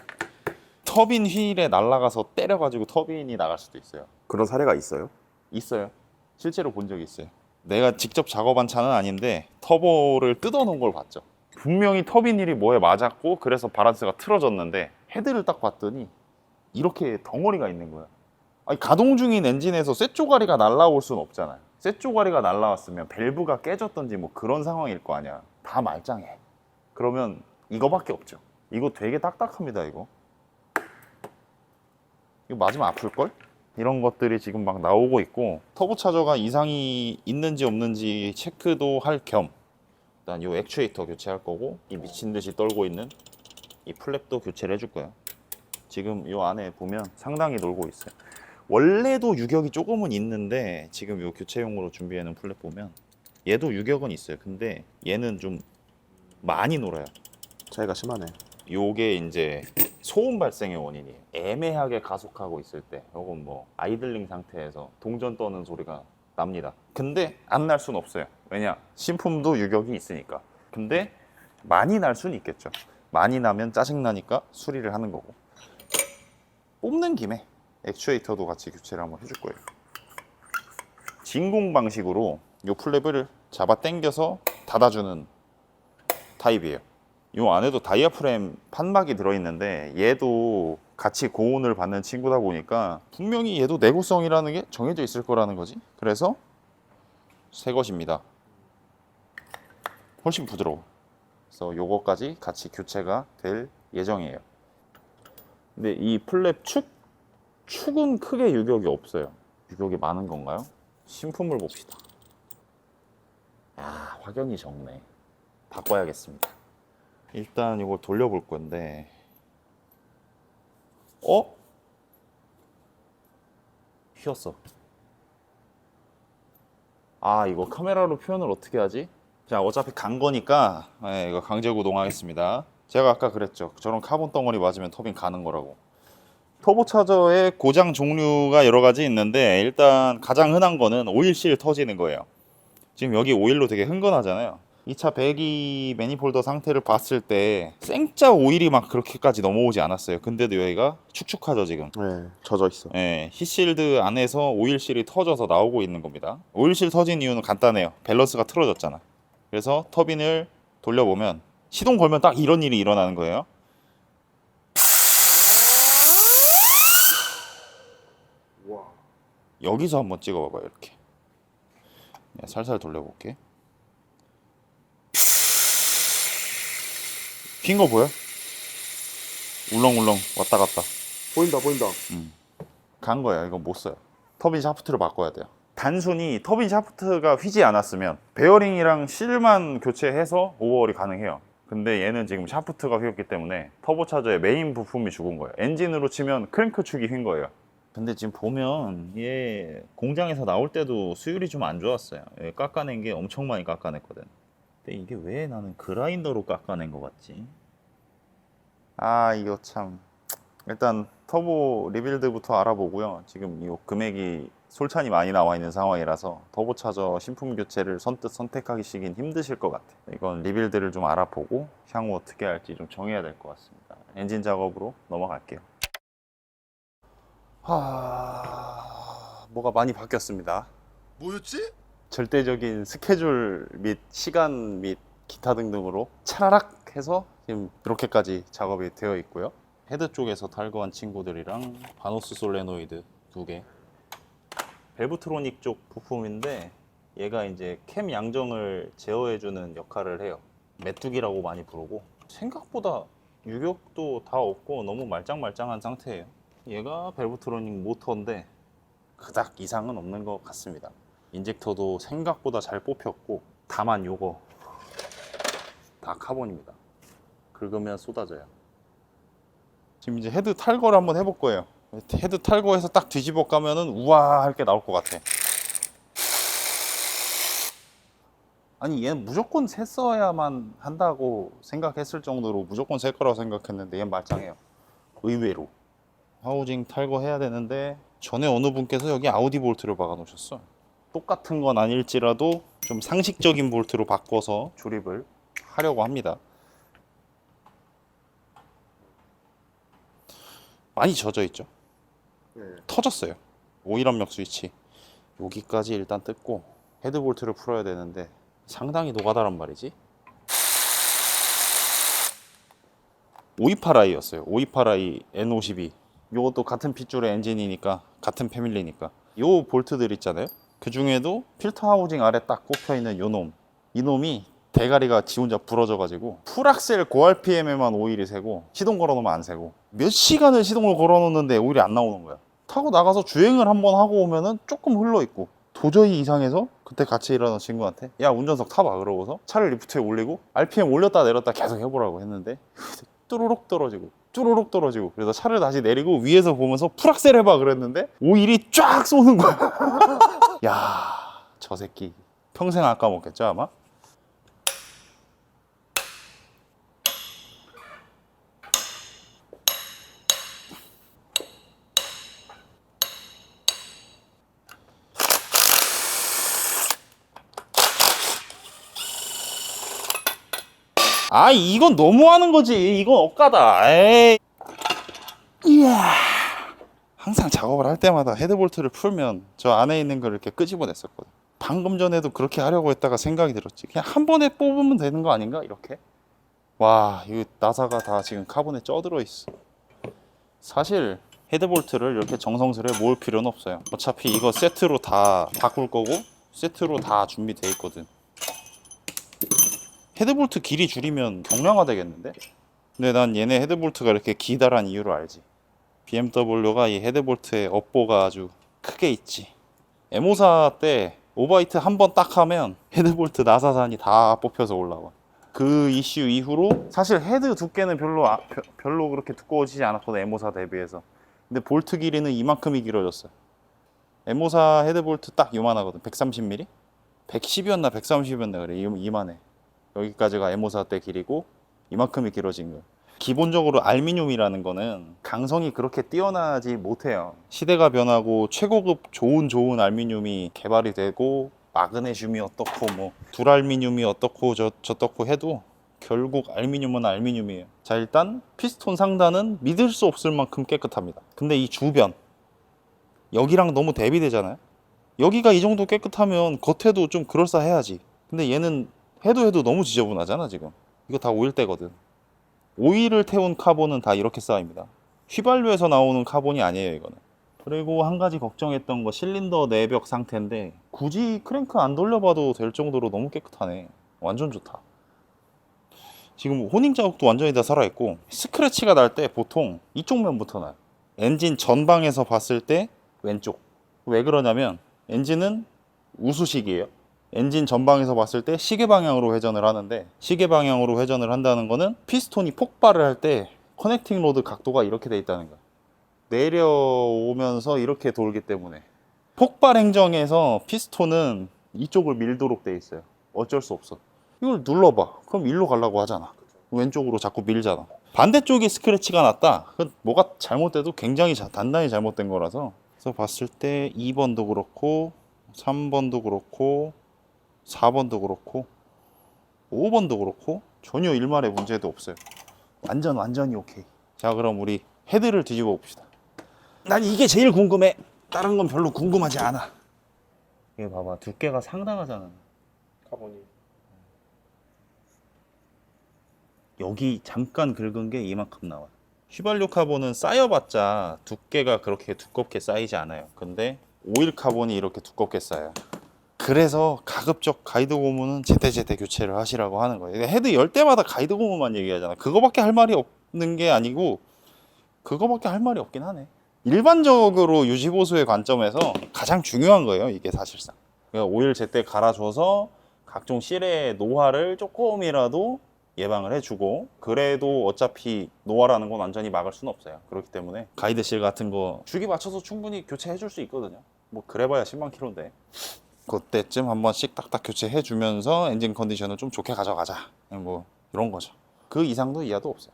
터빈 휠에 날아가서 때려가지고 터빈이 나갈 수도 있어요. 그런 사례가 있어요? 있어요. 실제로 본 적이 있어요. 내가 직접 작업한 차는 아닌데 터보를 뜯어놓은 걸 봤죠. 분명히 터빈 휠이 뭐에 맞았고 그래서 바란스가 틀어졌는데, 헤드를 딱 봤더니 이렇게 덩어리가 있는 거야. 아니, 가동 중인 엔진에서 쇳조가리가 날라올 수는 없잖아요. 쇳조가리가 날라왔으면 밸브가 깨졌던지 뭐 그런 상황일 거 아니야. 다 말짱해. 그러면 이거밖에 없죠. 이거 되게 딱딱합니다. 이거 맞으면 아플걸? 이런 것들이 지금 막 나오고 있고, 터보차저가 이상이 있는지 없는지 체크도 할 겸 일단 이 액추에이터 교체할 거고, 이 미친듯이 떨고 있는 이 플랩도 교체를 해줄 거예요. 지금 이 안에 보면 상당히 놀고 있어요. 원래도 유격이 조금은 있는데 지금 이 교체용으로 준비해 놓은 플랩 보면 얘도 유격은 있어요. 근데 얘는 좀 많이 놀아요. 차이가 심하네. 요게 이제 소음 발생의 원인이에요. 애매하게 가속하고 있을 때, 요건 뭐 아이들링 상태에서 동전 떠는 소리가 납니다. 근데 안 날 수는 없어요. 왜냐? 신품도 유격이 있으니까. 근데 많이 날 수는 있겠죠. 많이 나면 짜증나니까 수리를 하는 거고. 뽑는 김에 액추에이터도 같이 교체를 한번 해줄 거예요. 진공 방식으로 요 플랩을 잡아 당겨서 닫아주는 타입이에요. 이 안에도 다이아프램 판막이 들어있는데 얘도 같이 고온을 받는 친구다 보니까 분명히 얘도 내구성이라는 게 정해져 있을 거라는 거지. 그래서 새 것입니다. 훨씬 부드러워. 그래서 요거까지 같이 교체가 될 예정이에요. 근데 이 플랩 축은 크게 유격이 없어요. 유격이 많은 건가요? 신품을 봅시다. 아, 확연히 적네. 바꿔야겠습니다. 일단 이걸 돌려볼 건데, 휘었어. 아, 이거 카메라로 표현을 어떻게 하지? 자, 어차피 간 거니까 이거 강제 구동하겠습니다. 제가 아까 그랬죠. 저런 카본 덩어리 맞으면 터빈 가는 거라고. 터보차저의 고장 종류가 여러 가지 있는데, 일단 가장 흔한 거는 오일실 터지는 거예요. 지금 여기 오일로 되게 흥건하잖아요. 이 차 배기 매니폴더 상태를 봤을 때 생짜 오일이 막 그렇게까지 넘어오지 않았어요. 근데도 여기가 축축하죠 지금. 네, 젖어 있어. 네, 힛실드 안에서 오일실이 터져서 나오고 있는 겁니다. 오일실 터진 이유는 간단해요. 밸런스가 틀어졌잖아. 그래서 터빈을 돌려보면 시동 걸면 딱 이런 일이 일어나는 거예요. 와. 여기서 한번 찍어봐봐요. 이렇게 살살 돌려볼게. 휜 거 보여? 울렁울렁 왔다 갔다. 보인다. 간 거야. 이거 못 써요. 터빈 샤프트를 바꿔야 돼요. 단순히 터빈 샤프트가 휘지 않았으면 베어링이랑 실만 교체해서 오버홀이 가능해요. 근데 얘는 지금 샤프트가 휘었기 때문에 터보차저의 메인 부품이 죽은 거예요. 엔진으로 치면 크랭크 축이 휜 거예요. 근데 지금 보면 얘 공장에서 나올 때도 수율이 좀 안 좋았어요. 얘 깎아낸 게 엄청 많이 깎아냈거든. 근데 이게 왜 나는 그라인더로 깎아낸 것 같지? 아, 이거 참. 일단 터보 리빌드부터 알아보고요. 지금 이 금액이 솔찬이 많이 나와 있는 상황이라서 터보차저 신품 교체를 선뜻 선택하기 시긴 힘드실 것 같아요. 이건 리빌드를 좀 알아보고 향후 어떻게 할지 좀 정해야 될 것 같습니다. 엔진 작업으로 넘어갈게요. 뭐가 많이 바뀌었습니다. 뭐였지? 절대적인 스케줄 및 시간 및 기타 등등으로 차라락 해서 지금 이렇게까지 작업이 되어 있고요. 헤드 쪽에서 탈거한 친구들이랑 바노스 솔레노이드 2개, 벨브트로닉 쪽 부품인데 얘가 이제 캠 양정을 제어해주는 역할을 해요. 메뚜기라고 많이 부르고 생각보다 유격도 다 없고 너무 말짱말짱한 상태예요. 얘가 벨브트로닉 모터인데 그닥 이상은 없는 것 같습니다. 인젝터도 생각보다 잘 뽑혔고 다만 요거 다 카본입니다. 긁으면 쏟아져요. 지금 이제 헤드 탈거를 한번 해볼 거예요. 헤드 탈거해서 딱 뒤집어 까면은 우와 할 게 나올 것 같아. 아니 얘는 무조건 새 써야만 한다고 생각했을 정도로 무조건 새 거라고 생각했는데 얘는 말짱해요. 의외로. 하우징 탈거해야 되는데 전에 어느 분께서 여기 아우디 볼트를 박아 놓으셨어. 똑같은 건 아닐지라도 좀 상식적인 볼트로 바꿔서 조립을 하려고 합니다. 많이 젖어 있죠. 터졌어요. 오일 압력 스위치 여기까지 일단 뜯고 헤드 볼트를 풀어야 되는데 상당히 노가다란 말이지. 528i였어요. 528i N52. 이것도 같은 핏줄의 엔진이니까 같은 패밀리니까 요 볼트들 있잖아요. 그 중에도 필터 하우징 아래 딱 꼽혀 있는 요놈, 이놈이 대가리가 지 혼자 부러져 가지고 풀악셀 고RPM에만 오일이 새고 시동 걸어 놓으면 안 새고 몇 시간을 시동을 걸어 놓는데 오일이 안 나오는 거야. 타고 나가서 주행을 한번 하고 오면은 조금 흘러 있고 도저히 이상해서 그때 같이 일하던 친구한테 야 운전석 타봐 그러고서 차를 리프트에 올리고 RPM 올렸다 내렸다 계속 해보라고 했는데 뚜루룩 떨어지고 뚜루룩 떨어지고 그래서 차를 다시 내리고 위에서 보면서 풀악셀 해봐 그랬는데 오일이 쫙 쏘는 거야. 야, 저 새끼 평생 안 까먹겠죠 아마? 아 이건 너무하는 거지. 이건 억까다. 에이. 이야. 항상 작업을 할 때마다 헤드볼트를 풀면 저 안에 있는 걸 이렇게 끄집어냈었거든. 방금 전에도 그렇게 하려고 했다가 생각이 들었지. 그냥 한 번에 뽑으면 되는 거 아닌가? 이렇게. 와, 이거 나사가 다 지금 카본에 쪄들어 있어. 사실 헤드볼트를 이렇게 정성스레 모을 필요는 없어요. 어차피 이거 세트로 다 바꿀 거고 세트로 다 준비돼 있거든. 헤드볼트 길이 줄이면 경량화 되겠는데? 근데 난 얘네 헤드볼트가 이렇게 기다란 이유를 알지. BMW가 이 헤드볼트의 업보가 아주 크게 있지. M54 때 오버히트 한 번 딱 하면 헤드볼트 나사산이 다 뽑혀서 올라와. 그 이슈 이후로 사실 헤드 두께는 별로 그렇게 두꺼워지지 않았거든 M54 대비해서. 근데 볼트 길이는 이만큼이 길어졌어요. M54 헤드볼트 딱 요만하거든. 130mm? 110이었나 130이었나 그래. 이만해. 여기까지가 M54 때 길이고 이만큼이 길어진 거예요. 기본적으로 알루미늄이라는 거는 강성이 그렇게 뛰어나지 못해요. 시대가 변하고 최고급 좋은 알루미늄이 개발이 되고 마그네슘이 어떻고 뭐 둘알루미늄이 어떻고 저떻고 해도 결국 알루미늄은 알루미늄이에요. 자, 일단 피스톤 상단은 믿을 수 없을 만큼 깨끗합니다. 근데 이 주변 여기랑 너무 대비되잖아요. 여기가 이 정도 깨끗하면 겉에도 좀 그럴싸해야지. 근데 얘는 해도 너무 지저분하잖아 지금. 이거 다 오일대거든. 오일을 태운 카본은 다 이렇게 쌓입니다. 휘발유에서 나오는 카본이 아니에요 이거는. 그리고 한 가지 걱정했던 거 실린더 내벽 상태인데 굳이 크랭크 안 돌려봐도 될 정도로 너무 깨끗하네. 완전 좋다. 지금 호닝 자국도 완전히 다 살아있고 스크래치가 날 때 보통 이쪽 면부터 나요. 엔진 전방에서 봤을 때 왼쪽. 왜 그러냐면 엔진은 우수식이에요. 엔진 전방에서 봤을 때 시계 방향으로 회전을 하는데 시계 방향으로 회전을 한다는 거는 피스톤이 폭발을 할 때 커넥팅 로드 각도가 이렇게 돼 있다는 거야. 내려오면서 이렇게 돌기 때문에 폭발 행정에서 피스톤은 이쪽을 밀도록 돼 있어요. 어쩔 수 없어. 이걸 눌러봐. 그럼 일로 가려고 하잖아. 왼쪽으로 자꾸 밀잖아. 반대쪽이 스크래치가 났다. 그건 뭐가 잘못돼도 굉장히 단단히 잘못된 거라서. 그래서 봤을 때 2번도 그렇고 3번도 그렇고 4번도 그렇고 5번도 그렇고 전혀 일말의 문제도 없어요. 완전히 오케이. 자, 그럼 우리 헤드를 뒤집어 봅시다. 난 이게 제일 궁금해. 다른 건 별로 궁금하지 않아. 이게 봐봐, 두께가 상당하잖아. 카본이. 여기 잠깐 긁은 게 이만큼 나와요. 휘발유 카본은 쌓여봤자 두께가 그렇게 두껍게 쌓이지 않아요. 근데 오일 카본이 이렇게 두껍게 쌓여요. 그래서 가급적 가이드 고무는 제때제때 교체를 하시라고 하는 거예요. 헤드 열 때마다 가이드 고무만 얘기하잖아. 그거밖에 할 말이 없는 게 아니고 그거밖에 할 말이 없긴 하네. 일반적으로 유지보수의 관점에서 가장 중요한 거예요, 이게 사실상. 그러니까 오일 제때 갈아줘서 각종 실의 노화를 조금이라도 예방을 해주고, 그래도 어차피 노화라는 건 완전히 막을 수는 없어요. 그렇기 때문에 가이드실 같은 거 주기 맞춰서 충분히 교체해 줄 수 있거든요. 뭐 그래봐야 10만 킬로인데 그때쯤 한 번씩 딱딱 교체해 주면서 엔진 컨디션을 좀 좋게 가져가자, 뭐 이런 거죠. 그 이상도 이하도 없어요.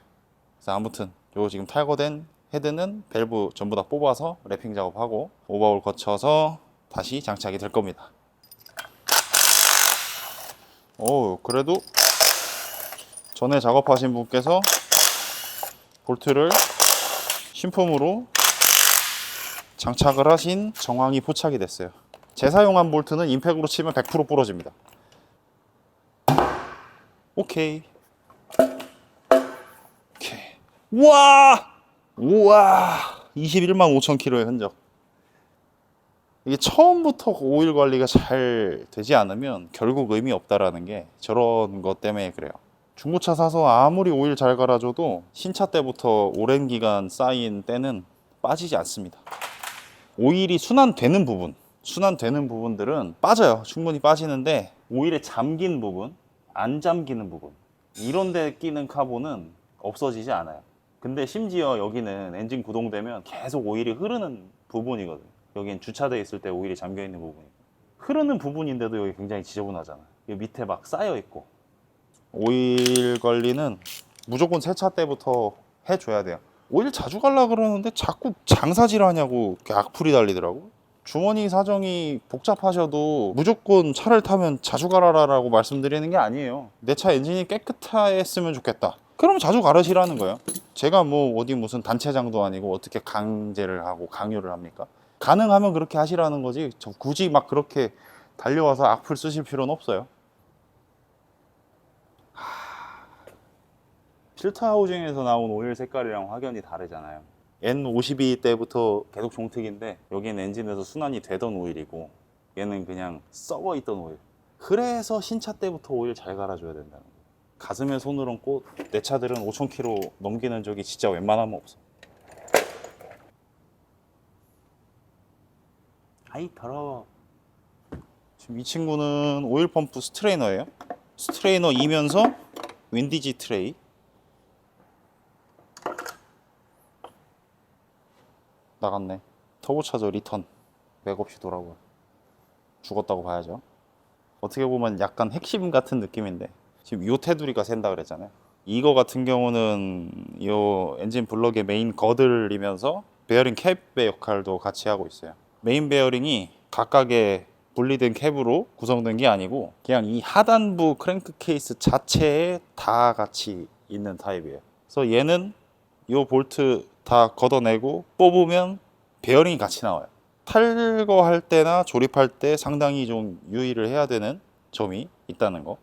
그래서 아무튼 요 지금 탈거된 헤드는 밸브 전부 다 뽑아서 랩핑 작업하고 오버홀 거쳐서 다시 장착이 될 겁니다. 그래도 전에 작업하신 분께서 볼트를 신품으로 장착을 하신 정황이 포착이 됐어요. 재사용한 볼트는 임팩으로 치면 100% 부러집니다. 오케이. 우와 21만 5천 킬로의 흔적. 이게 처음부터 오일 관리가 잘 되지 않으면 결국 의미 없다라는 게 저런 것 때문에 그래요. 중고차 사서 아무리 오일 잘 갈아줘도 신차 때부터 오랜 기간 쌓인 때는 빠지지 않습니다. 오일이 순환되는 부분들은 빠져요. 충분히 빠지는데 오일에 잠긴 부분, 안 잠기는 부분, 이런 데 끼는 카본은 없어지지 않아요. 근데 심지어 여기는 엔진 구동되면 계속 오일이 흐르는 부분이거든요. 여기는 주차되어 있을 때 오일이 잠겨 있는 부분이, 흐르는 부분인데도 여기 굉장히 지저분하잖아요. 여기 밑에 막 쌓여 있고. 오일 관리는 무조건 세차 때부터 해줘야 돼요. 오일 자주 갈라 그러는데 자꾸 장사질 하냐고 악플이 달리더라고. 주머니 사정이 복잡하셔도 무조건 차를 타면 자주 갈아라라고 말씀드리는 게 아니에요. 내 차 엔진이 깨끗했으면 좋겠다, 그럼 자주 갈으시라는 거예요. 제가 뭐 어디 무슨 단체장도 아니고 어떻게 강제를 하고 강요를 합니까? 가능하면 그렇게 하시라는 거지, 저 굳이 막 그렇게 달려와서 악플 쓰실 필요는 없어요. 필터 하우징에서 나온 오일 색깔이랑 확연히 다르잖아요. N52 때부터 계속 종특인데 여기는 엔진에서 순환이 되던 오일이고 얘는 그냥 썩어 있던 오일. 그래서 신차 때부터 오일 잘 갈아줘야 된다는 거예요. 가슴에 손을 얹고 내 차들은 5,000km 넘기는 적이 진짜 웬만하면 없어. 아이 더러워. 지금 이 친구는 오일 펌프 스트레이너예요. 스트레이너이면서 윈디지 트레이. 나갔네. 터보차저 리턴 맥없이 돌아오고 죽었다고 봐야죠. 어떻게 보면 약간 핵심 같은 느낌인데 지금 요 테두리가 샌다 그랬잖아요. 이거 같은 경우는 요 엔진 블럭의 메인 거들이면서 베어링 캡의 역할도 같이 하고 있어요. 메인 베어링이 각각의 분리된 캡으로 구성된 게 아니고 그냥 이 하단부 크랭크 케이스 자체에 다 같이 있는 타입이에요. 그래서 얘는 요 볼트 다 걷어내고 뽑으면 베어링이 같이 나와요. 탈거할 때나 조립할 때 상당히 좀 유의를 해야 되는 점이 있다는 거.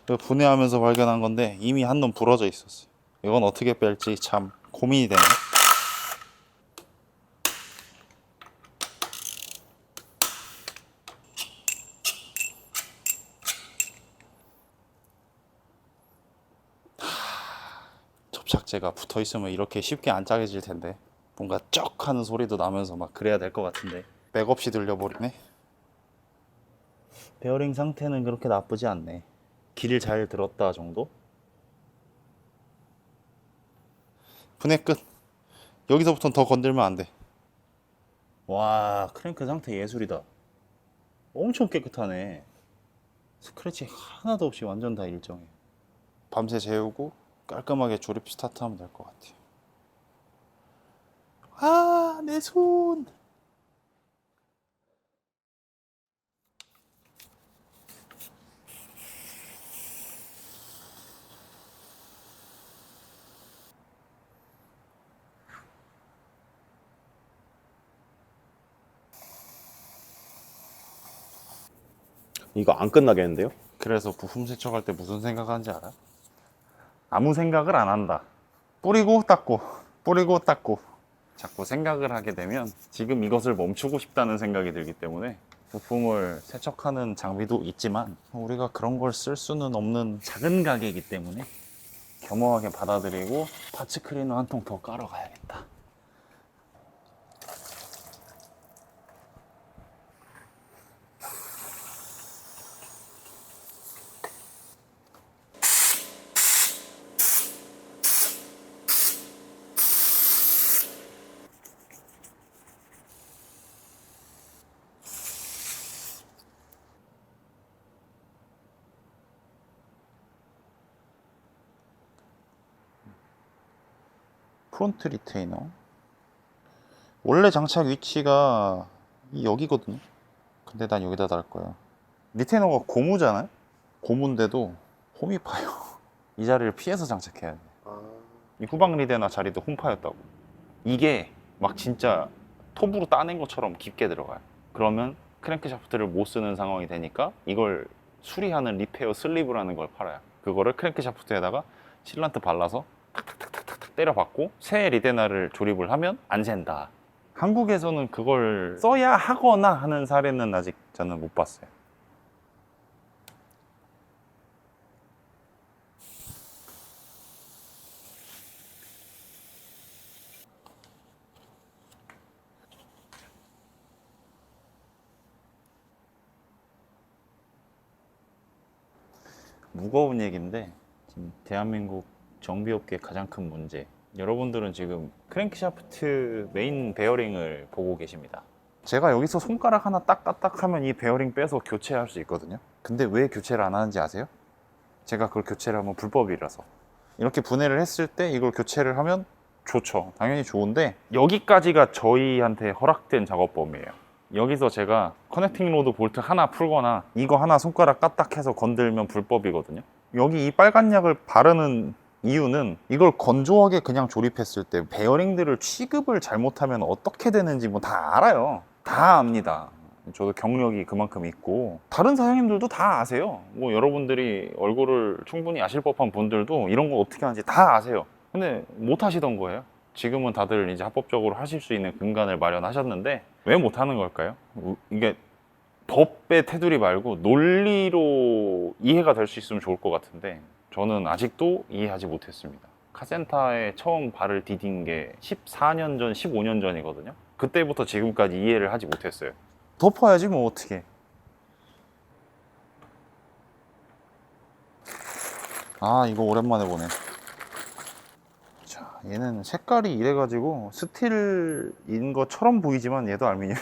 분해하면서 발견한 건데 이미 한 놈 부러져 있었어요. 이건 어떻게 뺄지 참 고민이 되네. 접착제가 붙어 있으면 이렇게 쉽게 안 짜게질 텐데 뭔가 쩍 하는 소리도 나면서 막 그래야 될 것 같은데 맥없이 들려버리네. 베어링 상태는 그렇게 나쁘지 않네. 길 잘 들었다 정도? 분해 끝. 여기서부터는 더 건들면 안 돼. 와, 크랭크 상태 예술이다. 엄청 깨끗하네. 스크래치 하나도 없이 완전 다 일정해. 밤새 재우고 깔끔하게 조립 스타트하면 될 것 같아요. 아, 내 손. 이거 안 끝나겠는데요? 그래서 부품 세척할 때 무슨 생각하는지 알아? 아무 생각을 안 한다. 뿌리고 닦고, 뿌리고 닦고. 자꾸 생각을 하게 되면 지금 이것을 멈추고 싶다는 생각이 들기 때문에 부품을 세척하는 장비도 있지만 우리가 그런 걸 쓸 수는 없는 작은 가게이기 때문에 겸허하게 받아들이고 파츠 클리너 한 통 더 깔아 가야겠다. 프론트 리테이너. 원래 장착 위치가 여기거든요. 근데 난 여기다 달 거예요. 리테이너가 고무잖아요. 고무인데도 홈이 파요. 이 자리를 피해서 장착해야 돼. 이 후방 리데나 자리도 홈 파였다고. 이게 막 진짜 톱으로 따낸 것처럼 깊게 들어가요. 그러면 크랭크 샤프트를 못 쓰는 상황이 되니까 이걸 수리하는 리페어 슬리브라는 걸 팔아요. 그거를 크랭크 샤프트에다가 실란트 발라서 탁탁탁탁탁 때려박고 새 리데나를 조립을 하면 안 샌다. 한국에서는 그걸 써야 하거나 하는 사례는 아직 저는 못 봤어요. 무거운 얘기인데 지금 대한민국 정비업계의 가장 큰 문제, 여러분들은 지금 크랭크샤프트 메인 베어링을 보고 계십니다. 제가 여기서 손가락 하나 딱 까딱하면 이 베어링 빼서 교체할 수 있거든요. 근데 왜 교체를 안 하는지 아세요? 제가 그걸 교체를 하면 불법이라서. 이렇게 분해를 했을 때 이걸 교체를 하면 좋죠. 당연히 좋은데 여기까지가 저희한테 허락된 작업 범위예요. 여기서 제가 커넥팅 로드 볼트 하나 풀거나 이거 하나 손가락 까딱해서 건들면 불법이거든요. 여기 이 빨간 약을 바르는 이유는 이걸 건조하게 그냥 조립했을 때 베어링들을 취급을 잘못하면 어떻게 되는지 뭐 다 알아요. 다 압니다. 저도 경력이 그만큼 있고 다른 사장님들도 다 아세요. 뭐 여러분들이 얼굴을 충분히 아실 법한 분들도 이런 거 어떻게 하는지 다 아세요. 근데 못 하시던 거예요. 지금은 다들 이제 합법적으로 하실 수 있는 근간을 마련하셨는데 왜 못 하는 걸까요? 이게 법의 테두리 말고 논리로 이해가 될 수 있으면 좋을 것 같은데 저는 아직도 이해하지 못했습니다. 카센터에 처음 발을 디딘 게 14년 전, 15년 전이거든요. 그때부터 지금까지 이해를 하지 못했어요. 덮어야지 뭐 어떻게. 아, 이거 오랜만에 보네. 자, 얘는 색깔이 이래가지고 스틸인 것처럼 보이지만 얘도 알루미늄.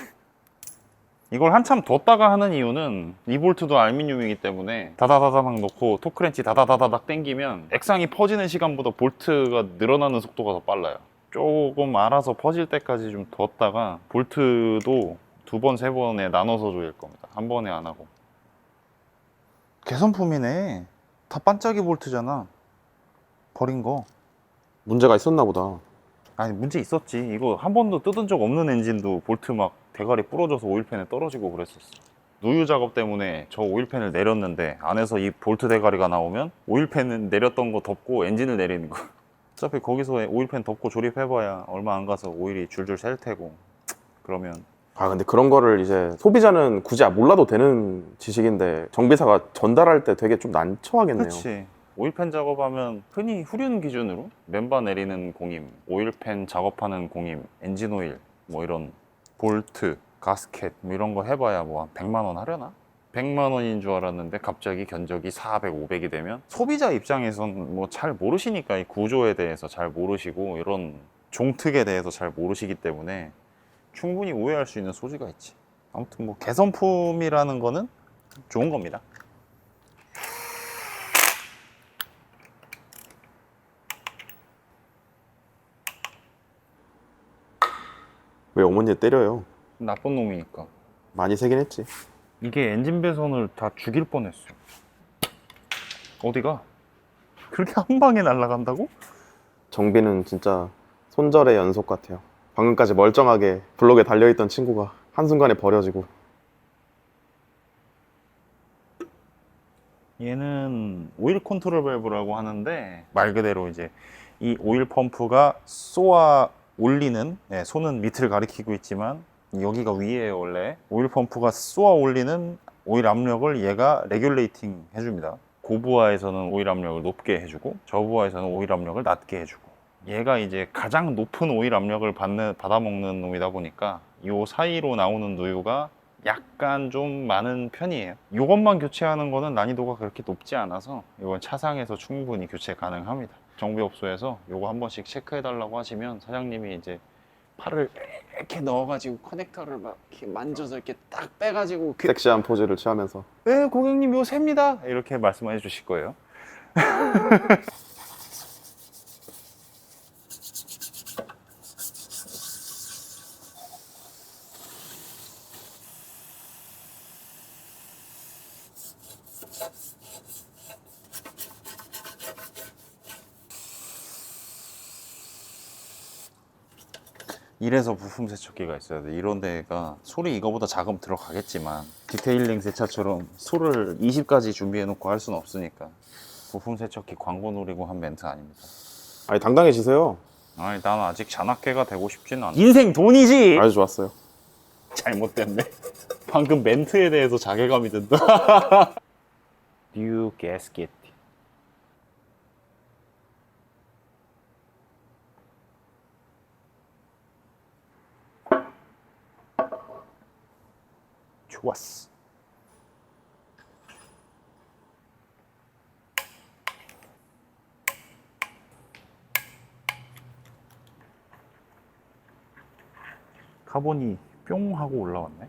이걸 한참 뒀다가 하는 이유는 이 볼트도 알루미늄이기 때문에 다다다다닥 넣고 토크렌치 다다다다닥 당기면 액상이 퍼지는 시간보다 볼트가 늘어나는 속도가 더 빨라요. 조금 알아서 퍼질 때까지 좀 뒀다가 볼트도 두 번, 세 번에 나눠서 조일 겁니다. 한 번에 안 하고. 개선품이네. 다 반짝이 볼트잖아. 버린 거. 문제가 있었나 보다. 아니, 문제 있었지. 이거 한 번도 뜯은 적 없는 엔진도 볼트 막 대가리 부러져서 오일팬에 떨어지고 그랬었어. 누유 작업 때문에 저 오일팬을 내렸는데 안에서 이 볼트 대가리가 나오면 오일팬은 내렸던 거 덮고 엔진을 내리는 거. 어차피 거기서 오일팬 덮고 조립해봐야 얼마 안 가서 오일이 줄줄 셀 테고. 그러면 아 근데 그런 거를 이제 소비자는 굳이 몰라도 되는 지식인데 정비사가 전달할 때 되게 좀 난처하겠네요. 그렇지. 오일팬 작업하면 흔히 후륜 기준으로 멤버 내리는 공임, 오일팬 작업하는 공임, 엔진 오일, 뭐 이런 볼트, 가스켓 뭐 이런 거 해봐야 뭐 한 100만 원 하려나? 100만 원인 줄 알았는데 갑자기 견적이 400, 500이 되면 소비자 입장에선 뭐 잘 모르시니까 이 구조에 대해서 잘 모르시고 이런 종특에 대해서 잘 모르시기 때문에 충분히 오해할 수 있는 소지가 있지. 아무튼 뭐 개선품이라는 거는 좋은 겁니다. 왜 어머니 때려요? 나쁜 놈이니까. 많이 세긴 했지. 이게 엔진 배선을 다 죽일 뻔했어. 어디가? 그렇게 한 방에 날아간다고? 정비는 진짜 손절의 연속 같아요. 방금까지 멀쩡하게 블록에 달려있던 친구가 한순간에 버려지고. 얘는 오일 컨트롤 밸브라고 하는데 말 그대로 이제 이 오일 펌프가 쏘아 올리는, 네, 손은 밑을 가리키고 있지만 여기가 위에요. 원래 오일 펌프가 쏘아 올리는 오일 압력을 얘가 레귤레이팅 해줍니다. 고부하에서는 오일 압력을 높게 해주고 저부하에서는 오일 압력을 낮게 해주고, 얘가 이제 가장 높은 오일 압력을 받아먹는 놈이다 보니까 요 사이로 나오는 누유가 약간 좀 많은 편이에요. 이것만 교체하는 거는 난이도가 그렇게 높지 않아서 이건 차상에서 충분히 교체 가능합니다. 정비업소에서 이거 한 번씩 체크해 달라고 하시면 사장님이 이제 팔을 이렇게 넣어가지고 커넥터를 막 이렇게 만져서 이렇게 딱 빼가지고 섹시한 포즈를 취하면서. 네 고객님 요 셉니다 이렇게 말씀해 주실 거예요. 이래서 부품 세척기가 있어야 돼. 이런 데가 솔이 이거보다 작으면 들어가겠지만 디테일링 세차처럼 솔을 20가지 준비해 놓고 할 수는 없으니까 부품 세척기 광고 노리고 한 멘트 아닙니다. 아니 당당해지세요. 아니 난 아직 잔악계가 되고 싶지는 않아. 인생 돈이지. 아주 좋았어요. 잘못됐네. 방금 멘트에 대해서 자괴감이 든다. 뉴 가스켓. 좋았어. 카본이 뿅 하고 올라왔네.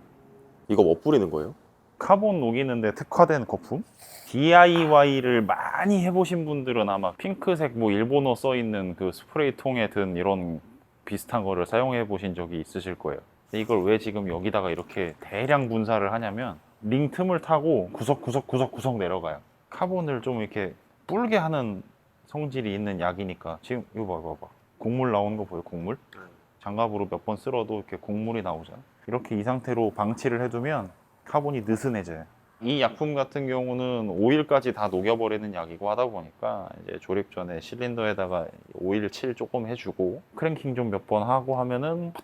이거 뭐 뿌리는 거예요? 카본 녹이는데 특화된 거품? DIY를 많이 해보신 분들은 아마 핑크색 뭐 일본어 써있는 그 스프레이 통에 든 이런 비슷한 거를 사용해 보신 적이 있으실 거예요. 이걸 왜 지금 여기다가 이렇게 대량 분사를 하냐면 링 틈을 타고 구석구석 내려가요. 카본을 좀 이렇게 불게 하는 성질이 있는 약이니까. 지금 이거 봐봐. 곡물 나오는 거 보여? 곡물? 장갑으로 몇 번 쓸어도 이렇게 곡물이 나오잖아. 이렇게 이 상태로 방치를 해두면 카본이 느슨해져요. 이 약품 같은 경우는 오일까지 다 녹여버리는 약이고 하다 보니까 이제 조립 전에 실린더에다가 오일 칠 조금 해주고 크랭킹 좀 몇 번 하고 하면은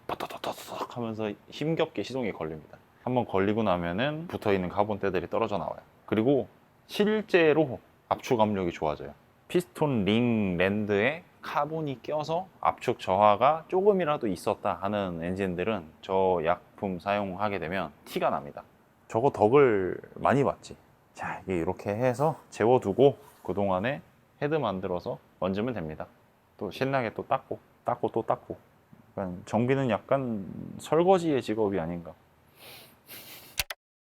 파닥파닥 하면서 힘겹게 시동이 걸립니다. 한번 걸리고 나면은 붙어있는 카본 때들이 떨어져 나와요. 그리고 실제로 압축 압력이 좋아져요. 피스톤 링 랜드에 카본이 껴서 압축 저하가 조금이라도 있었다 하는 엔진들은 저 약품 사용하게 되면 티가 납니다. 저거 덕을 많이 봤지. 자, 이게 이렇게 해서 재워두고 그동안에 헤드 만들어서 얹으면 됩니다. 또 신나게 또 닦고 또 닦고. 그러니까 정비는 약간 설거지의 직업이 아닌가.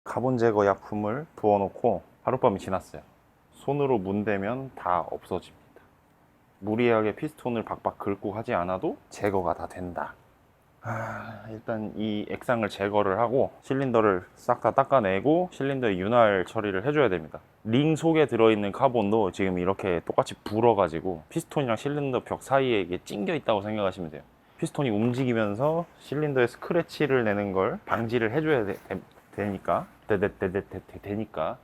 카본 제거 약품을 부어놓고 하룻밤이 지났어요. 손으로 문대면 다 없어집니다. 무리하게 피스톤을 박박 긁고 하지 않아도 제거가 다 된다. 일단 이 액상을 제거를 하고 실린더를 싹 다 닦아내고 실린더에 윤활 처리를 해줘야 됩니다. 링 속에 들어있는 카본도 지금 이렇게 똑같이 불어가지고 피스톤이랑 실린더 벽 사이에 이게 찡겨 있다고 생각하시면 돼요. 피스톤이 움직이면서 실린더에 스크래치를 내는 걸 방지를 해줘야 되니까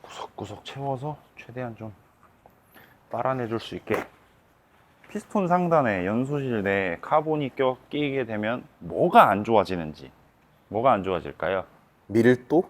구석구석 채워서 최대한 좀 빨아내줄 수 있게. 피스톤 상단에 연소실 내에 카본이 끼게 되면 뭐가 안 좋아지는지. 뭐가 안 좋아질까요? 밀도?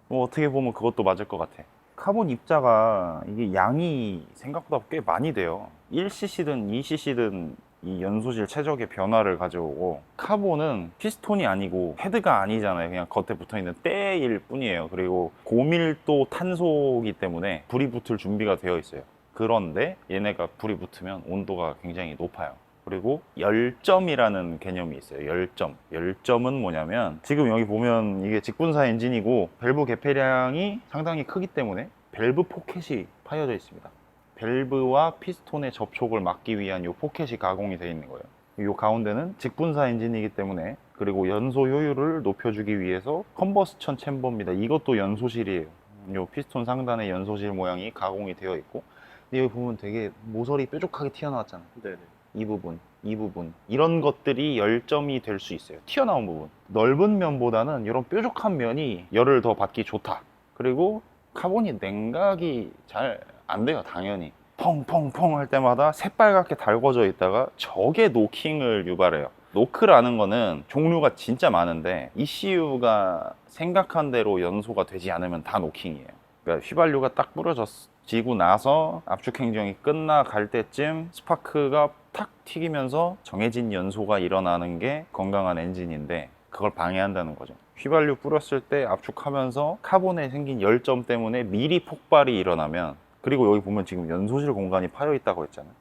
뭐 어떻게 보면 그것도 맞을 것 같아. 카본 입자가 이게 양이 생각보다 꽤 많이 돼요. 1cc든 2cc든 이 연소실 최적의 변화를 가져오고, 카본은 피스톤이 아니고 헤드가 아니잖아요. 그냥 겉에 붙어있는 때일 뿐이에요. 그리고 고밀도 탄소이기 때문에 불이 붙을 준비가 되어 있어요. 그런데 얘네가 불이 붙으면 온도가 굉장히 높아요. 그리고 열점이라는 개념이 있어요. 열점은 뭐냐면 지금 여기 보면 이게 직분사 엔진이고 밸브 개폐량이 상당히 크기 때문에 밸브 포켓이 파여져 있습니다. 밸브와 피스톤의 접촉을 막기 위한 이 포켓이 가공이 되어 있는 거예요. 이 가운데는 직분사 엔진이기 때문에, 그리고 연소 효율을 높여주기 위해서 컨버스천 챔버입니다. 이것도 연소실이에요. 이 피스톤 상단에 연소실 모양이 가공이 되어 있고, 근데 여기 보면 되게 모서리 뾰족하게 튀어나왔잖아요. 네네. 이 부분, 이 부분, 이런 것들이 열점이 될 수 있어요. 튀어나온 부분. 넓은 면보다는 이런 뾰족한 면이 열을 더 받기 좋다. 그리고 카본이 냉각이 잘 안 돼요, 당연히. 펑펑펑 할 때마다 새빨갛게 달궈져 있다가 저게 노킹을 유발해요. 노크라는 거는 종류가 진짜 많은데 ECU가 생각한 대로 연소가 되지 않으면 다 노킹이에요. 그러니까 휘발유가 딱 뿌려지고 나서 압축 행정이 끝나갈 때쯤 스파크가 탁 튀기면서 정해진 연소가 일어나는 게 건강한 엔진인데, 그걸 방해한다는 거죠. 휘발유 뿌렸을 때 압축하면서 카본에 생긴 열점 때문에 미리 폭발이 일어나면, 그리고 여기 보면 지금 연소실 공간이 파여 있다고 했잖아요.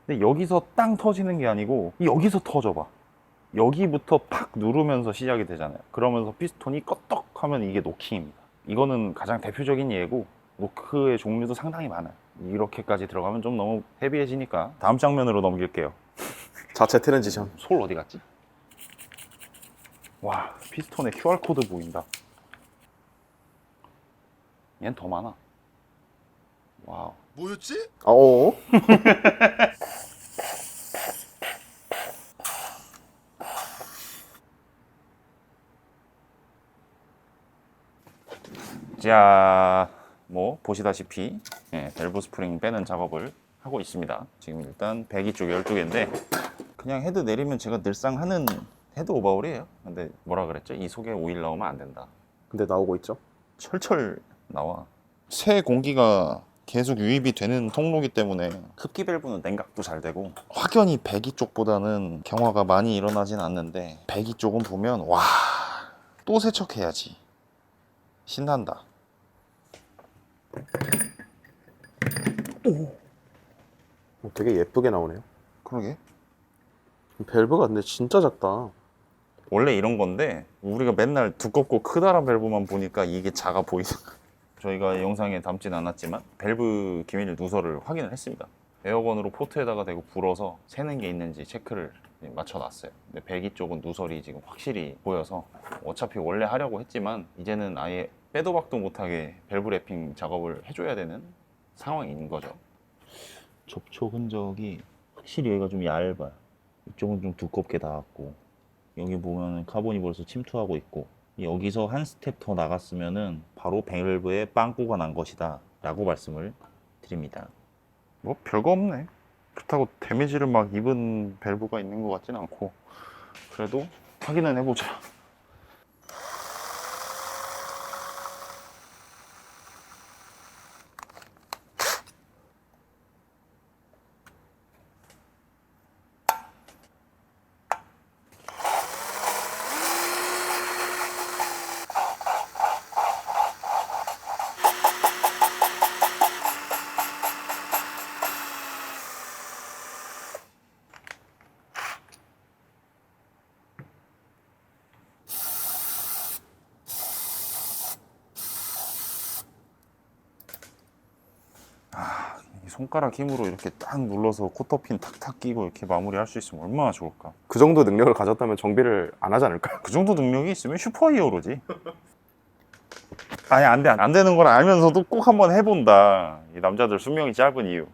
근데 여기서 땅 터지는 게 아니고 여기서 터져봐. 여기부터 팍 누르면서 시작이 되잖아요. 그러면서 피스톤이 껐떡하면 이게 노킹입니다. 이거는 가장 대표적인 예고, 노크의 종류도 상당히 많아요. 이렇게까지 들어가면 좀 너무 헤비해지니까 다음 장면으로 넘길게요. 자체 트랜지션. 솔 어디 갔지? 와, 피스톤에 QR코드 보인다. 얘는 더 많아. 와우. 뭐였지? 어? 자, 뭐 보시다시피 밸브 스프링 빼는 작업을 하고 있습니다. 지금 일단 배기 쪽 12개인데 그냥 헤드 내리면 제가 늘상 하는 헤드 오버홀이에요. 근데 뭐라 그랬죠? 이 속에 오일 나오면 안 된다. 근데 나오고 있죠? 철철 나와. 새 공기가 계속 유입이 되는 통로기 때문에 흡기 밸브는 냉각도 잘 되고. 확연히 배기 쪽보다는 경화가 많이 일어나진 않는데, 배기 쪽은 보면 와, 또 세척해야지, 신난다. 되게 예쁘게 나오네요. 그러게. 밸브가 근데 진짜 작다. 원래 이런 건데 우리가 맨날 두껍고 크다란 밸브만 보니까 이게 작아 보이는 거예요. 저희가 영상에 담진 않았지만 밸브 기밀 누설을 확인을 했습니다. 에어건으로 포트에다가 대고 불어서 새는 게 있는지 체크를 맞춰놨어요. 근데 배기 쪽은 누설이 지금 확실히 보여서 어차피 원래 하려고 했지만 이제는 아예 빼도 박도 못하게 밸브 랩핑 작업을 해줘야 되는 상황인 거죠. 접촉 흔적이 확실히 여기가 좀 얇아요. 이쪽은 좀 두껍게 닿았고, 여기 보면 카본이 벌써 침투하고 있고, 여기서 한 스텝 더 나갔으면은 바로 밸브에 빵꾸가 난 것이다 라고 말씀을 드립니다. 뭐 별거 없네. 그렇다고 데미지를 막 입은 밸브가 있는 것 같진 않고, 그래도 확인은 해보자. 이 손가락 힘으로 이렇게 딱 눌러서 코터핀 탁탁 끼고 이렇게 마무리할 수 있으면 얼마나 좋을까. 그 정도 능력을 가졌다면 정비를 안 하지 않을까요? 그 정도 능력이 있으면 슈퍼히어로지. 아니, 안 되는 걸 알면서도 꼭 한번 해본다. 이 남자들 수명이 짧은 이유.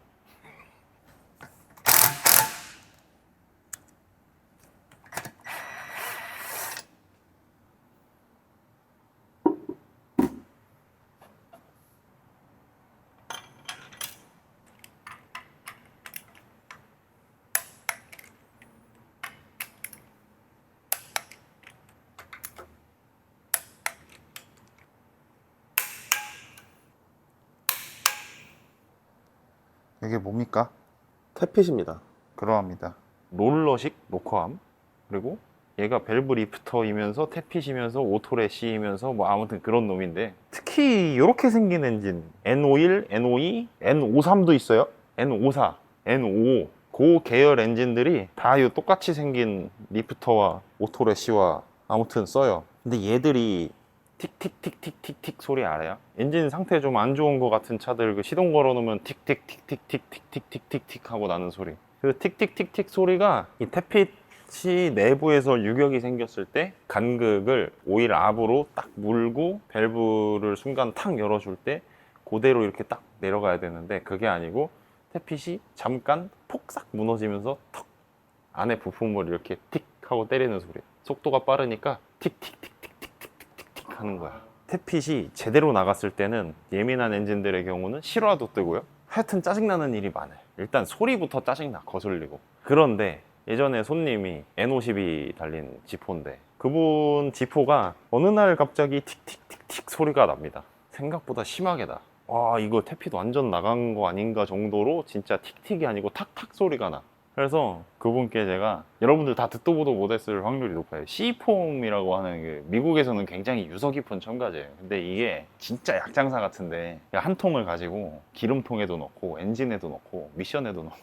이게 뭡니까? 태핏입니다. 그러합니다. 롤러식 노커함, 그리고 얘가 밸브 리프터이면서 태핏이면서 오토레시이면서 뭐 아무튼 그런 놈인데, 특히 이렇게 생긴 엔진 N51, N52, N53도 있어요. N54, N55 그 계열 엔진들이 다 이 똑같이 생긴 리프터와 오토레시와 아무튼 써요. 근데 얘들이 틱틱틱틱틱틱 소리 알아요? 엔진 상태 좀 안 좋은 것 같은 차들 그 시동 걸어 놓으면 틱틱틱틱틱틱틱틱틱 하고 나는 소리. 그 틱틱틱틱 소리가 이 태핏이 내부에서 유격이 생겼을 때 간극을 오일 압으로 딱 물고 밸브를 순간 탁 열어줄 때 그대로 이렇게 딱 내려가야 되는데 그게 아니고 태핏이 잠깐 폭삭 무너지면서 턱 안에 부품을 이렇게 틱 하고 때리는 소리. 속도가 빠르니까 틱틱틱틱틱틱틱틱 하는 거야. 태핏이 제대로 나갔을 때는 예민한 엔진들의 경우는 실화도 뜨고요. 하여튼 짜증나는 일이 많아요. 일단 소리부터 짜증나, 거슬리고. 그런데 예전에 손님이 N52 달린 지포인데 그분 지포가 어느 날 갑자기 틱틱틱틱 소리가 납니다. 생각보다 심하게 나. 와, 이거 태핏 완전 나간 거 아닌가 정도로 진짜 틱틱이 아니고 탁탁 소리가 나. 그래서 그분께 제가, 여러분들 다 듣도 보도 못했을 확률이 높아요. C폼이라고 하는 게 미국에서는 굉장히 유서 깊은 첨가제예요. 근데 이게 진짜 약장사 같은데 한 통을 가지고 기름통에도 넣고 엔진에도 넣고 미션에도 넣고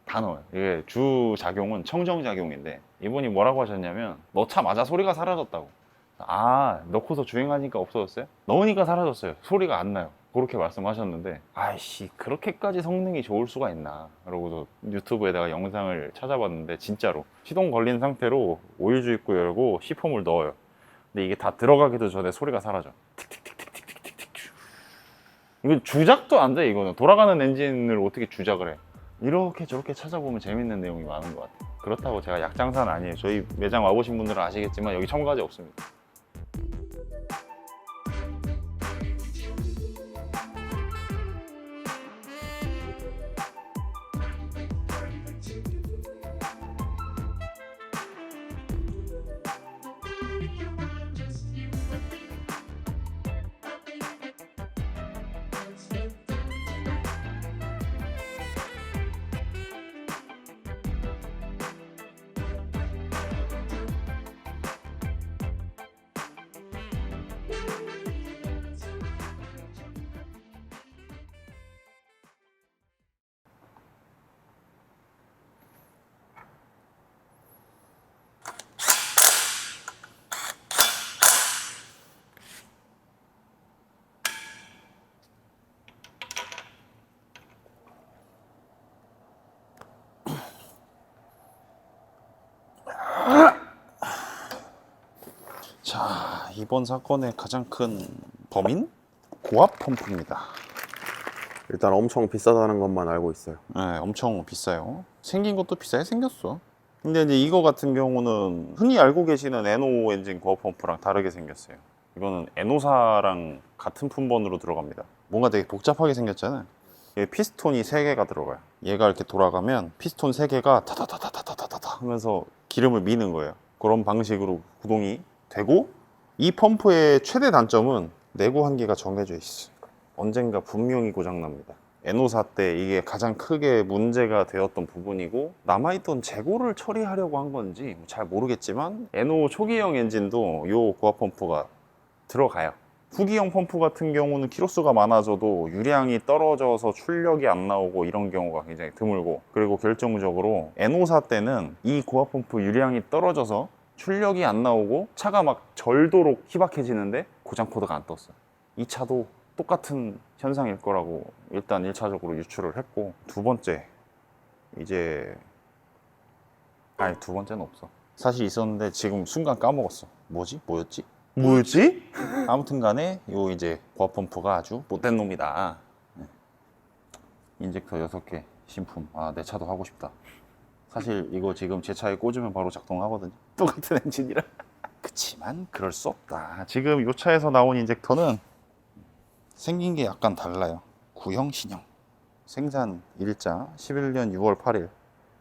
다 넣어요. 이게 주 작용은 청정 작용인데 이분이 뭐라고 하셨냐면 넣자마자 소리가 사라졌다고. 아, 넣고서 주행하니까 없어졌어요? 넣으니까 사라졌어요. 소리가 안 나요. 그렇게 말씀하셨는데, 아이씨, 그렇게까지 성능이 좋을 수가 있나. 그러고서 유튜브에다가 영상을 찾아봤는데 진짜로 시동 걸린 상태로 오일 주입구 열고 시폼을 넣어요. 근데 이게 다 들어가기도 전에 소리가 사라져. 틱틱틱틱틱틱틱. 이거 주작도 안 돼. 이거는 돌아가는 엔진을 어떻게 주작을 해. 이렇게 저렇게 찾아보면 재밌는 내용이 많은 것 같아요. 그렇다고 제가 약장사는 아니에요. 저희 매장 와보신 분들은 아시겠지만 여기 첨가제 없습니다. 자, 이번 사건의 가장 큰 범인? 고압 펌프입니다. 일단 엄청 비싸다는 것만 알고 있어요. 네, 엄청 비싸요. 생긴 것도 비싸게 생겼어. 근데 이제 이거 같은 경우는 흔히 알고 계시는 N5 엔진 고압 펌프랑 다르게 생겼어요. 이거는 N54랑 같은 품번으로 들어갑니다. 뭔가 되게 복잡하게 생겼잖아요. 얘 피스톤이 3개가 들어가요. 얘가 이렇게 돌아가면 피스톤 3개가 타다다다다다다다 하면서 기름을 미는 거예요. 그런 방식으로 구동이 되고, 이 펌프의 최대 단점은 내구 한계가 정해져 있어요. 언젠가 분명히 고장납니다. N54 때 이게 가장 크게 문제가 되었던 부분이고, 남아있던 재고를 처리하려고 한 건지 잘 모르겠지만 N5 초기형 엔진도 이 고압 펌프가 들어가요. 후기형 펌프 같은 경우는 키로수가 많아져도 유량이 떨어져서 출력이 안 나오고 이런 경우가 굉장히 드물고, 그리고 결정적으로 N54 때는 이 고압 펌프 유량이 떨어져서 출력이 안 나오고 차가 막 절도록 희박해지는데 고장 코드가 안 떴어요. 이 차도 똑같은 현상일 거라고 일단 1차적으로 유출을 했고, 두 번째, 이제 아니 두 번째는 없어. 사실 있었는데 지금 순간 까먹었어. 뭐였지? 아무튼 간에 요 이제 고압 펌프가 아주 못된 놈이다. 인젝터 6개 신품. 아, 내 차도 하고 싶다. 사실 이거 지금 제 차에 꽂으면 바로 작동하거든요. 똑같은 엔진이라. 그치만 그럴 수 없다. 지금 이 차에서 나온 인젝터는 생긴 게 약간 달라요. 구형, 신형. 생산 일자 11년 6월 8일,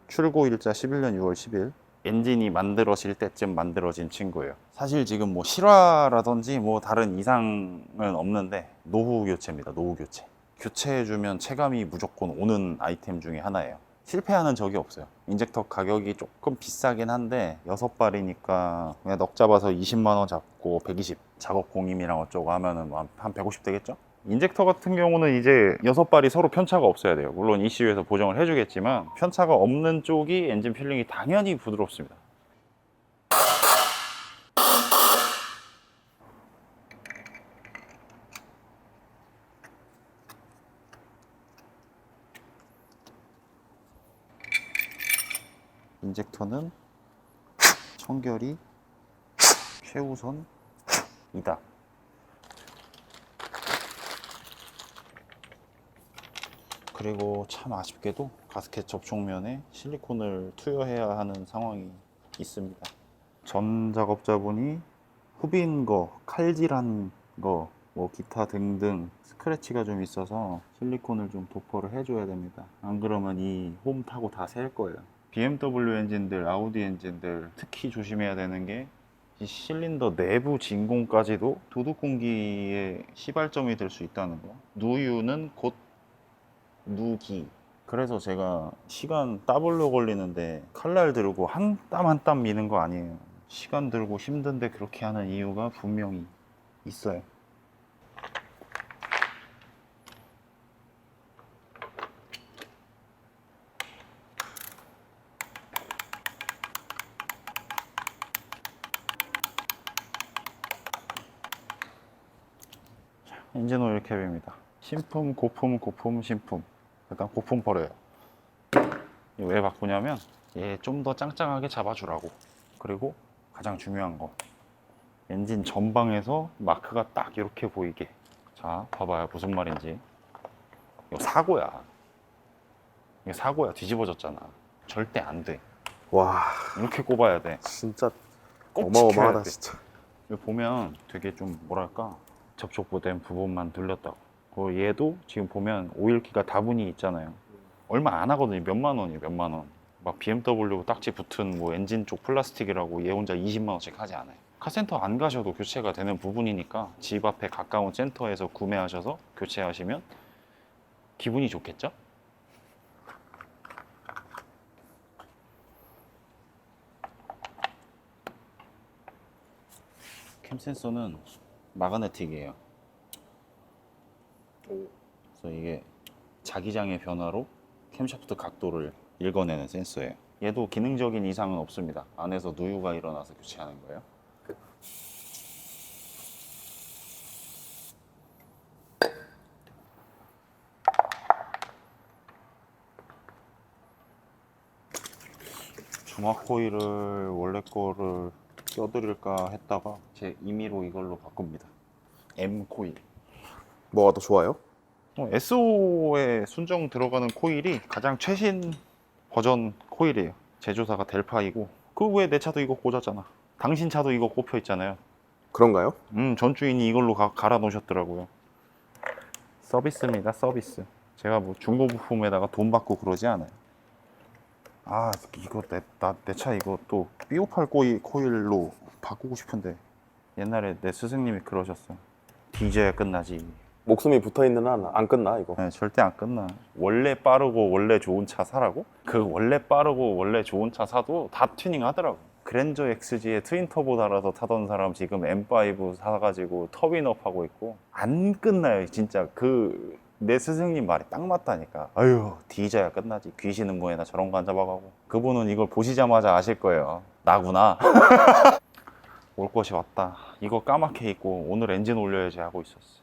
출고 일자 11년 6월 10일. 엔진이 만들어질 때쯤 만들어진 친구예요. 사실 지금 뭐 실화라든지 뭐 다른 이상은 없는데 노후 교체입니다. 노후 교체. 교체해주면 체감이 무조건 오는 아이템 중에 하나예요. 실패하는 적이 없어요. 인젝터 가격이 조금 비싸긴 한데 6발이니까 그냥 넉 잡아서 20만 원 잡고 120 작업 공임이랑 어쩌고 하면은 한 150 되겠죠? 인젝터 같은 경우는 이제 6발이 서로 편차가 없어야 돼요. 물론 ECU에서 보정을 해주겠지만 편차가 없는 쪽이 엔진 필링이 당연히 부드럽습니다. 인젝터는 청결이 최우선이다. 그리고 참 아쉽게도 가스켓 접촉면에 실리콘을 투여해야 하는 상황이 있습니다. 전 작업자분이 후빈 거, 칼질한 거, 뭐 기타 등등 스크래치가 좀 있어서 실리콘을 좀 도포를 해줘야 됩니다. 안 그러면 이 홈 타고 다 셀 거예요. BMW 엔진들, 아우디 엔진들 특히 조심해야 되는 게 이 실린더 내부 진공까지도 도둑 공기의 시발점이 될 수 있다는 거. 누유는 곧 누기. 그래서 제가 시간 따블로 걸리는데 칼날 들고 한 땀 한 땀 미는 거 아니에요. 시간 들고 힘든데 그렇게 하는 이유가 분명히 있어요. 엔진 오일 캡입니다. 신품, 고품, 고품, 신품. 일단 고품 버려요. 왜 바꾸냐면 얘 좀 더 짱짱하게 잡아주라고. 그리고 가장 중요한 거, 엔진 전방에서 마크가 딱 이렇게 보이게. 자, 봐봐요. 무슨 말인지. 이거 사고야. 이거 사고야. 뒤집어졌잖아. 절대 안 돼. 와, 이렇게 꼽아야 돼. 진짜 꼭 어마어마하다 지켜야 돼. 진짜. 여기 보면 되게 좀 뭐랄까, 접촉부된 부분만 눌렸다고. 그리고 얘도 지금 보면 오일기가 다분히 있잖아요. 얼마 안 하거든요. 몇만 원이에요. 몇만 원. 막 BMW 딱지 붙은 뭐 엔진 쪽 플라스틱이라고 얘 혼자 20만 원씩 하지 않아요. 카센터 안 가셔도 교체가 되는 부분이니까 집 앞에 가까운 센터에서 구매하셔서 교체하시면 기분이 좋겠죠? 캠 센서는 마그네틱이에요. 그래서 이게 자기장의 변화로 캠샤프트 각도를 읽어내는 센서예요. 얘도 기능적인 이상은 없습니다. 안에서 누유가 일어나서 교체하는 거예요. 주막 코일을 원래 거를 껴드릴까 했다가 제 임의로 이걸로 바꿉니다. M 코일. 뭐가 더 좋아요? SO에 순정 들어가는 코일이 가장 최신 버전 코일이에요. 제조사가 델파이고. 그 외에 내 차도 이거 꽂았잖아. 당신 차도 이거 꼽혀 있잖아요. 그런가요? 전 주인이 이걸로 갈아 놓으셨더라고요. 서비스입니다. 서비스. 제가 뭐 중고 부품에다가 돈 받고 그러지 않아요. 아, 이거 내 차 이거 또 B58 코일로 바꾸고 싶은데 옛날에 내 스승님이 그러셨어. 뒤져야 끝나지. 목숨이 붙어있는 한 안 끝나 이거. 네, 절대 안 끝나. 원래 빠르고 원래 좋은 차 사라고? 그 원래 빠르고 원래 좋은 차 사도 다 튜닝 하더라고. 그랜저 XG에 트윈 터보 달아서 타던 사람 지금 M5 사가지고 터빈업 하고 있고 안 끝나요. 진짜 내 스승님 말이 딱 맞다니까. 아유, 뒤져야 끝나지. 귀신 뭐에나 저런 거 안 잡아가고. 그분은 이걸 보시자마자 아실 거예요. 나구나. 올 것이 왔다. 이거 까맣게 있고 오늘 엔진 올려야지 하고 있었어.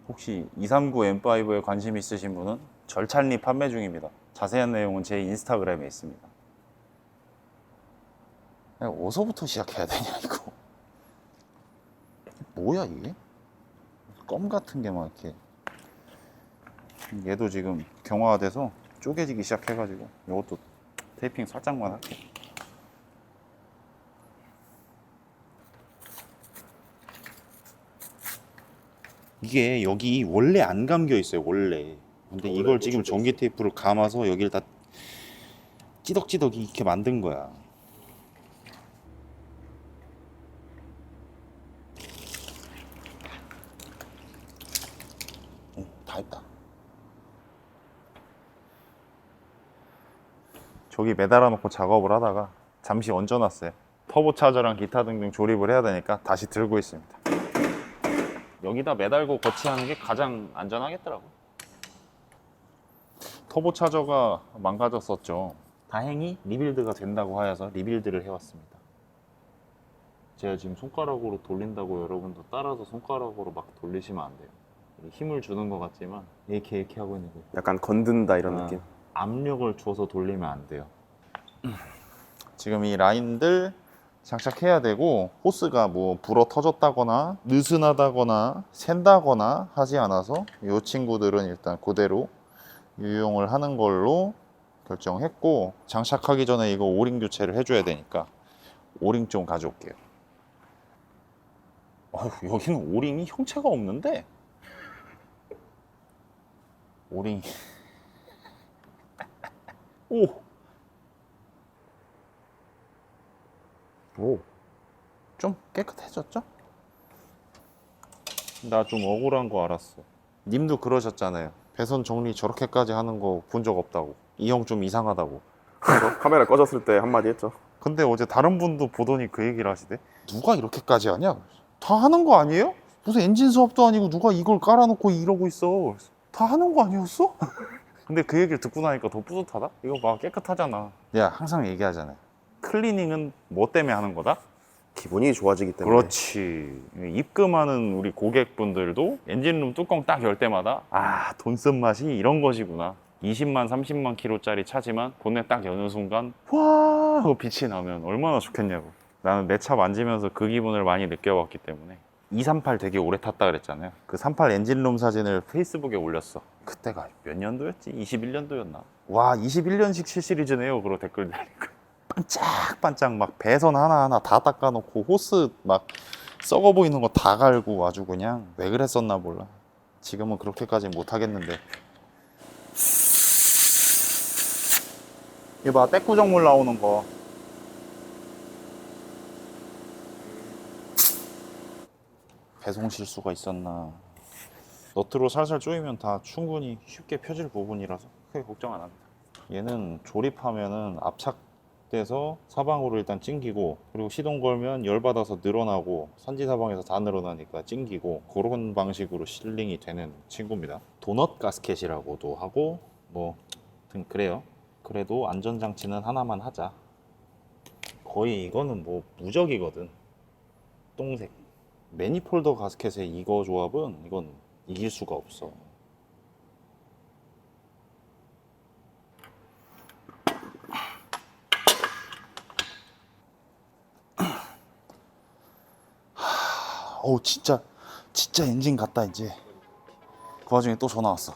혹시 239 M5에 관심 있으신 분은 절찬리 판매 중입니다. 자세한 내용은 제 인스타그램에 있습니다. 어디서부터 시작해야 되냐 이거. 뭐야 이게? 껌 같은 게 막 이렇게. 얘도 지금 경화돼서 쪼개지기 시작해가지고 이것도 테이핑 살짝만 할게. 이게 여기 원래 안 감겨 있어요. 원래. 근데 이걸 지금 전기 테이프를 감아서 여기를 다 찌덕찌덕 이렇게 만든 거야. 다 했다. 저기 매달아 놓고 작업을 하다가 잠시 얹어놨어요. 터보 차저랑 기타 등등 조립을 해야 되니까 다시 들고 있습니다. 여기다 매달고 거치하는 게 가장 안전하겠더라고. 터보 차저가 망가졌었죠. 다행히 리빌드가 된다고 하여서 리빌드를 해왔습니다. 제가 지금 손가락으로 돌린다고 여러분도 따라서 손가락으로 막 돌리시면 안 돼요. 힘을 주는 것 같지만 이렇게 하고 있는 거예요. 약간 건든다 이런 느낌. 압력을 줘서 돌리면 안 돼요. 지금 이 라인들 장착해야 되고, 호스가 뭐 불어 터졌다거나 느슨하다거나 샌다거나 하지 않아서 이 친구들은 일단 그대로 유용을 하는 걸로 결정했고, 장착하기 전에 이거 오링 교체를 해줘야 되니까 오링 좀 가져올게요. 여기는 오링이 형체가 없는데? 오링이 오. 좀 깨끗해졌죠? 나 좀 억울한 거 알았어. 님도 그러셨잖아요. 배선 정리 저렇게까지 하는 거 본 적 없다고. 이 형 좀 이상하다고. 카메라 꺼졌을 때 한마디 했죠. 근데 어제 다른 분도 보더니 그 얘기를 하시대. 누가 이렇게까지 하냐? 다 하는 거 아니에요? 무슨 엔진 수업도 아니고 누가 이걸 깔아놓고 이러고 있어. 다 하는 거 아니었어? 근데 그 얘기를 듣고 나니까 더 뿌듯하다? 이거 봐, 깨끗하잖아. 내가 항상 얘기하잖아요. 클리닝은 뭐 때문에 하는 거다? 기분이 좋아지기 때문에. 그렇지. 입금하는 우리 고객분들도 엔진룸 뚜껑 딱 열 때마다 돈 쓴 맛이 이런 것이구나. 20만, 30만 킬로짜리 차지만 본넷 딱 여는 순간 와 하고 빛이 나면 얼마나 좋겠냐고. 나는 내 차 만지면서 그 기분을 많이 느껴봤기 때문에. 238 되게 오래 탔다 그랬잖아요. 그 38 엔진룸 사진을 페이스북에 올렸어. 그때가 몇 년도였지? 21년도였나? 와, 21년식 7시리즈네요. 그러고 댓글 달리고 반짝반짝 막 배선 하나하나 다 닦아놓고 호스 막 썩어 보이는 거 다 갈고 아주 그냥 왜 그랬었나 몰라. 지금은 그렇게까지 못 하겠는데. 이봐, 때꾸정물 나오는 거. 배송 실수가 있었나. 너트로 살살 조이면 다 충분히 쉽게 펴질 부분이라서 크게 걱정 안 합니다. 얘는 조립하면은 압착돼서 사방으로 일단 찡기고, 그리고 시동 걸면 열받아서 늘어나고, 선지사방에서 다 늘어나니까 찡기고, 그런 방식으로 실링이 되는 친구입니다. 도넛 가스켓이라고도 하고 뭐 등 그래요. 그래도 안전장치는 하나만 하자. 거의 이거는 뭐 무적이거든. 똥색 매니폴더 가스켓의 이거 조합은 이건 이길 수가 없어. 어우, 진짜 엔진 같다. 이제 그 와중에 또 전화 왔어.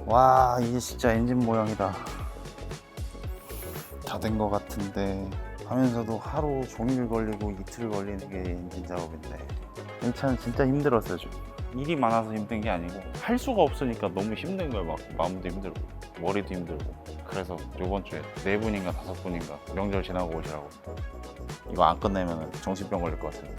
와, 이게 진짜 엔진 모양이다. 다 된 것 같은데 하면서도 하루 종일 걸리고 이틀 걸리는 게 엔진 작업인데, 이 차는 진짜 힘들었어요. 좀 일이 많아서 힘든 게 아니고 할 수가 없으니까 너무 힘든 거예요. 막 마음도 힘들고 머리도 힘들고. 그래서 이번 주에 4분인가 5분인가 명절 지나고 오시라고. 이거 안 끝내면 정신병 걸릴 것 같은데.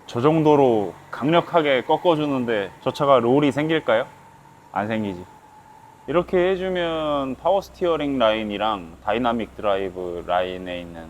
저 정도로 강력하게 꺾어주는데 저 차가 롤이 생길까요? 안 생기지. 이렇게 해주면 파워 스티어링 라인이랑 다이나믹 드라이브 라인에 있는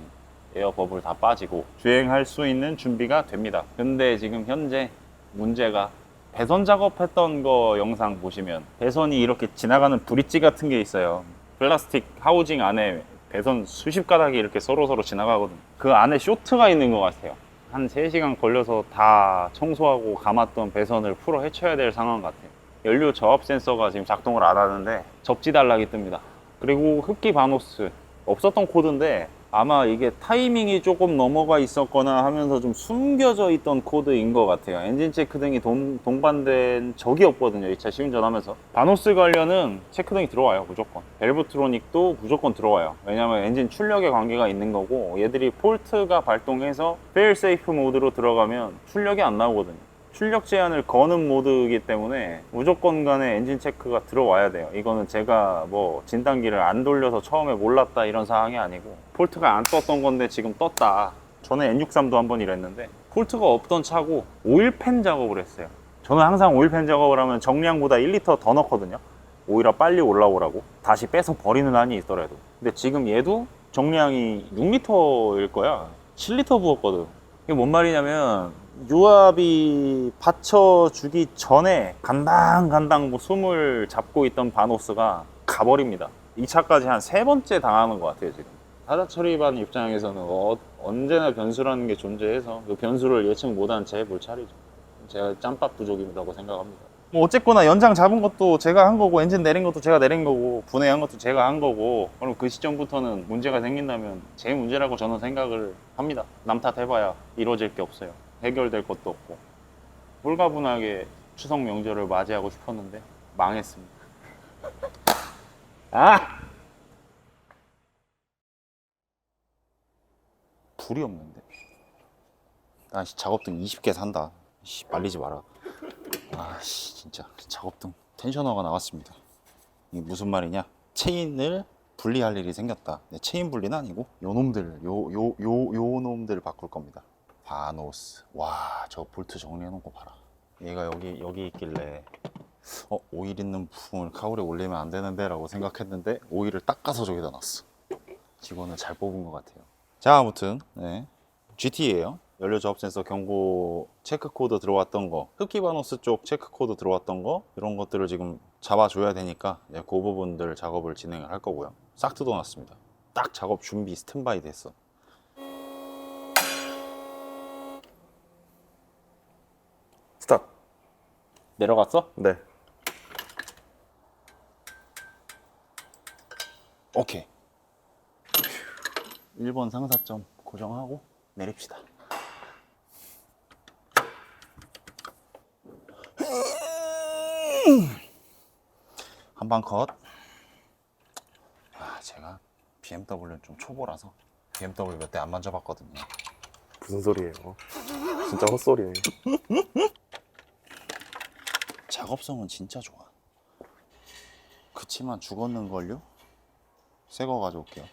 에어 버블 다 빠지고 주행할 수 있는 준비가 됩니다. 근데 지금 현재 문제가, 배선 작업했던 거 영상 보시면 배선이 이렇게 지나가는 브릿지 같은 게 있어요. 플라스틱 하우징 안에 배선 수십 가닥이 이렇게 서로서로 지나가거든요. 그 안에 쇼트가 있는 것 같아요. 한 3시간 걸려서 다 청소하고 감았던 배선을 풀어 헤쳐야 될 상황 같아요. 연료 저압 센서가 지금 작동을 안 하는데 접지 단락이 뜹니다. 그리고 흡기 바노스 없었던 코드인데 아마 이게 타이밍이 조금 넘어가 있었거나 하면서 좀 숨겨져 있던 코드인 것 같아요. 엔진 체크 등이 동반된 적이 없거든요, 이 차 시운전하면서. 바노스 관련은 체크 등이 들어와요, 무조건. 밸브트로닉도 무조건 들어와요. 왜냐면 엔진 출력에 관계가 있는 거고, 얘들이 폴트가 발동해서 페일 세이프 모드로 들어가면 출력이 안 나오거든요. 출력 제한을 거는 모드이기 때문에 무조건 간에 엔진 체크가 들어와야 돼요. 이거는 제가 뭐 진단기를 안 돌려서 처음에 몰랐다 이런 상황이 아니고, 폴트가 안 떴던 건데 지금 떴다. 전에 N63도 한번 이랬는데 폴트가 없던 차고 오일팬 작업을 했어요. 저는 항상 오일팬 작업을 하면 정량보다 1리터 더 넣거든요. 오히려 빨리 올라오라고. 다시 빼서 버리는 한이 있더라도. 근데 지금 얘도 정량이 6리터일 거야. 7리터 부었거든. 이게 뭔 말이냐면 유압이 받쳐주기 전에 간당 뭐 숨을 잡고 있던 바노스가 가버립니다. 이 차까지 한 3번째 당하는 것 같아요, 지금. 하자 처리반 입장에서는 언제나 변수라는 게 존재해서 그 변수를 예측 못한 제 볼차리죠. 제가 짬밥 부족이라고 생각합니다. 뭐 어쨌거나 연장 잡은 것도 제가 한 거고, 엔진 내린 것도 제가 내린 거고, 분해한 것도 제가 한 거고, 그럼 그 시점부터는 문제가 생긴다면 제 문제라고 저는 생각을 합니다. 남 탓해봐야 이루어질 게 없어요. 해결될 것도 없고. 홀가분하게 추석 명절을 맞이하고 싶었는데 망했습니다. 불이 없는데. 나 작업등 20개 산다. 말리지 마라. 진짜 작업등 텐셔너가 나왔습니다. 이게 무슨 말이냐? 체인을 분리할 일이 생겼다. 체인 분리는 아니고 요 놈들 바꿀 겁니다. 바노스. 와, 저 볼트 정리해 놓은 거 봐라. 얘가 여기 있길래 오일 있는 부품을 카울에 올리면 안 되는데 라고 생각했는데 오일을 닦아서 저기다 놨어. 직원을 잘 뽑은 것 같아요. 자, 아무튼 GT예요. 연료 저압 센서 경고 체크 코드 들어왔던 거, 흡기 바노스 쪽 체크 코드 들어왔던 거, 이런 것들을 지금 잡아줘야 되니까 그 부분들 작업을 진행을 할 거고요. 싹 뜯어놨습니다. 딱 작업 준비 스탠바이 됐어. 스탑. 내려갔어? 네. 오케이. 1번 상사점 고정하고 내립시다. 한방 컷. 제가 BMW는 좀 초보라서 BMW 몇 대 안 만져봤거든요. 무슨 소리예요? 진짜 헛소리예요. 작업성은 진짜 좋아. 그치만 죽었는걸요? 새 거 가져올게요.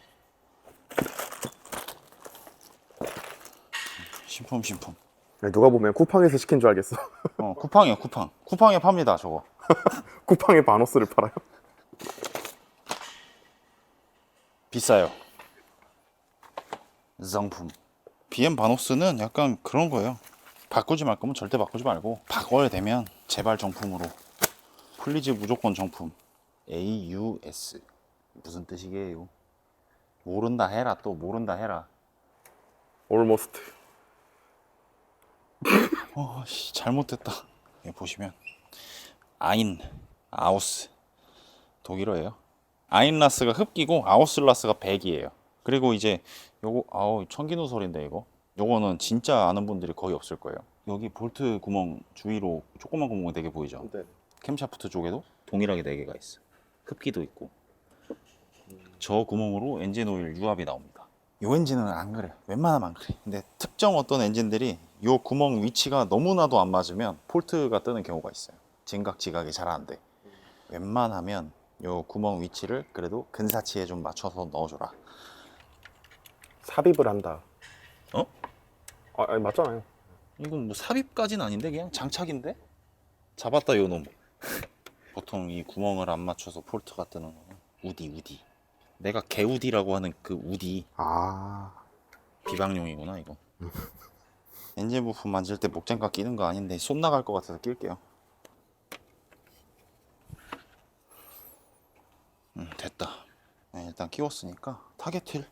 신품. 누가 보면 쿠팡에서 시킨 줄 알겠어. 쿠팡이요, 쿠팡. 쿠팡에 팝니다, 저거. 쿠팡에 바노스를 팔아요? 비싸요. 정품. BM 바노스는 약간 그런 거예요. 바꾸지 말 거면 절대 바꾸지 말고, 바꿔야 되면 제발 정품으로. 플리즈 무조건 정품. AUS. 무슨 뜻이게요? 모른다 해라, 또 모른다 해라. Almost. 잘못됐다. 여기 보시면 아우스 독일어예요. 아인라스가 흡기고 아우슬라스가 백이에요. 그리고 이제 요거 천기누설인데 요거는 진짜 아는 분들이 거의 없을 거예요. 여기 볼트 구멍 주위로 조그만 구멍이 4개 보이죠? 네. 캠샤프트 쪽에도 동일하게 4개가 있어. 흡기도 있고. 저 구멍으로 엔진 오일 유압이 나옵니다. 요 엔진은 안 그래. 웬만하면 안 그래. 근데 특정 어떤 엔진들이 요 구멍 위치가 너무나도 안 맞으면 폴트가 뜨는 경우가 있어요. 진각지각이 잘 안 돼. 웬만하면 요 구멍 위치를 그래도 근사치에 좀 맞춰서 넣어줘라. 삽입을 한다. 어? 아니, 맞잖아요. 이건 뭐 삽입까지는 아닌데 그냥 장착인데? 잡았다 요 놈. 보통 이 구멍을 안 맞춰서 폴트가 뜨는 거는 우디. 내가 개우디라고 하는 그 우디. 비방용이구나 이거. 엔진 부품 만질 때 목장갑 끼는 거 아닌데 손 나갈 것 같아서 낄게요. 됐다. 일단 끼웠으니까 타겟 휠.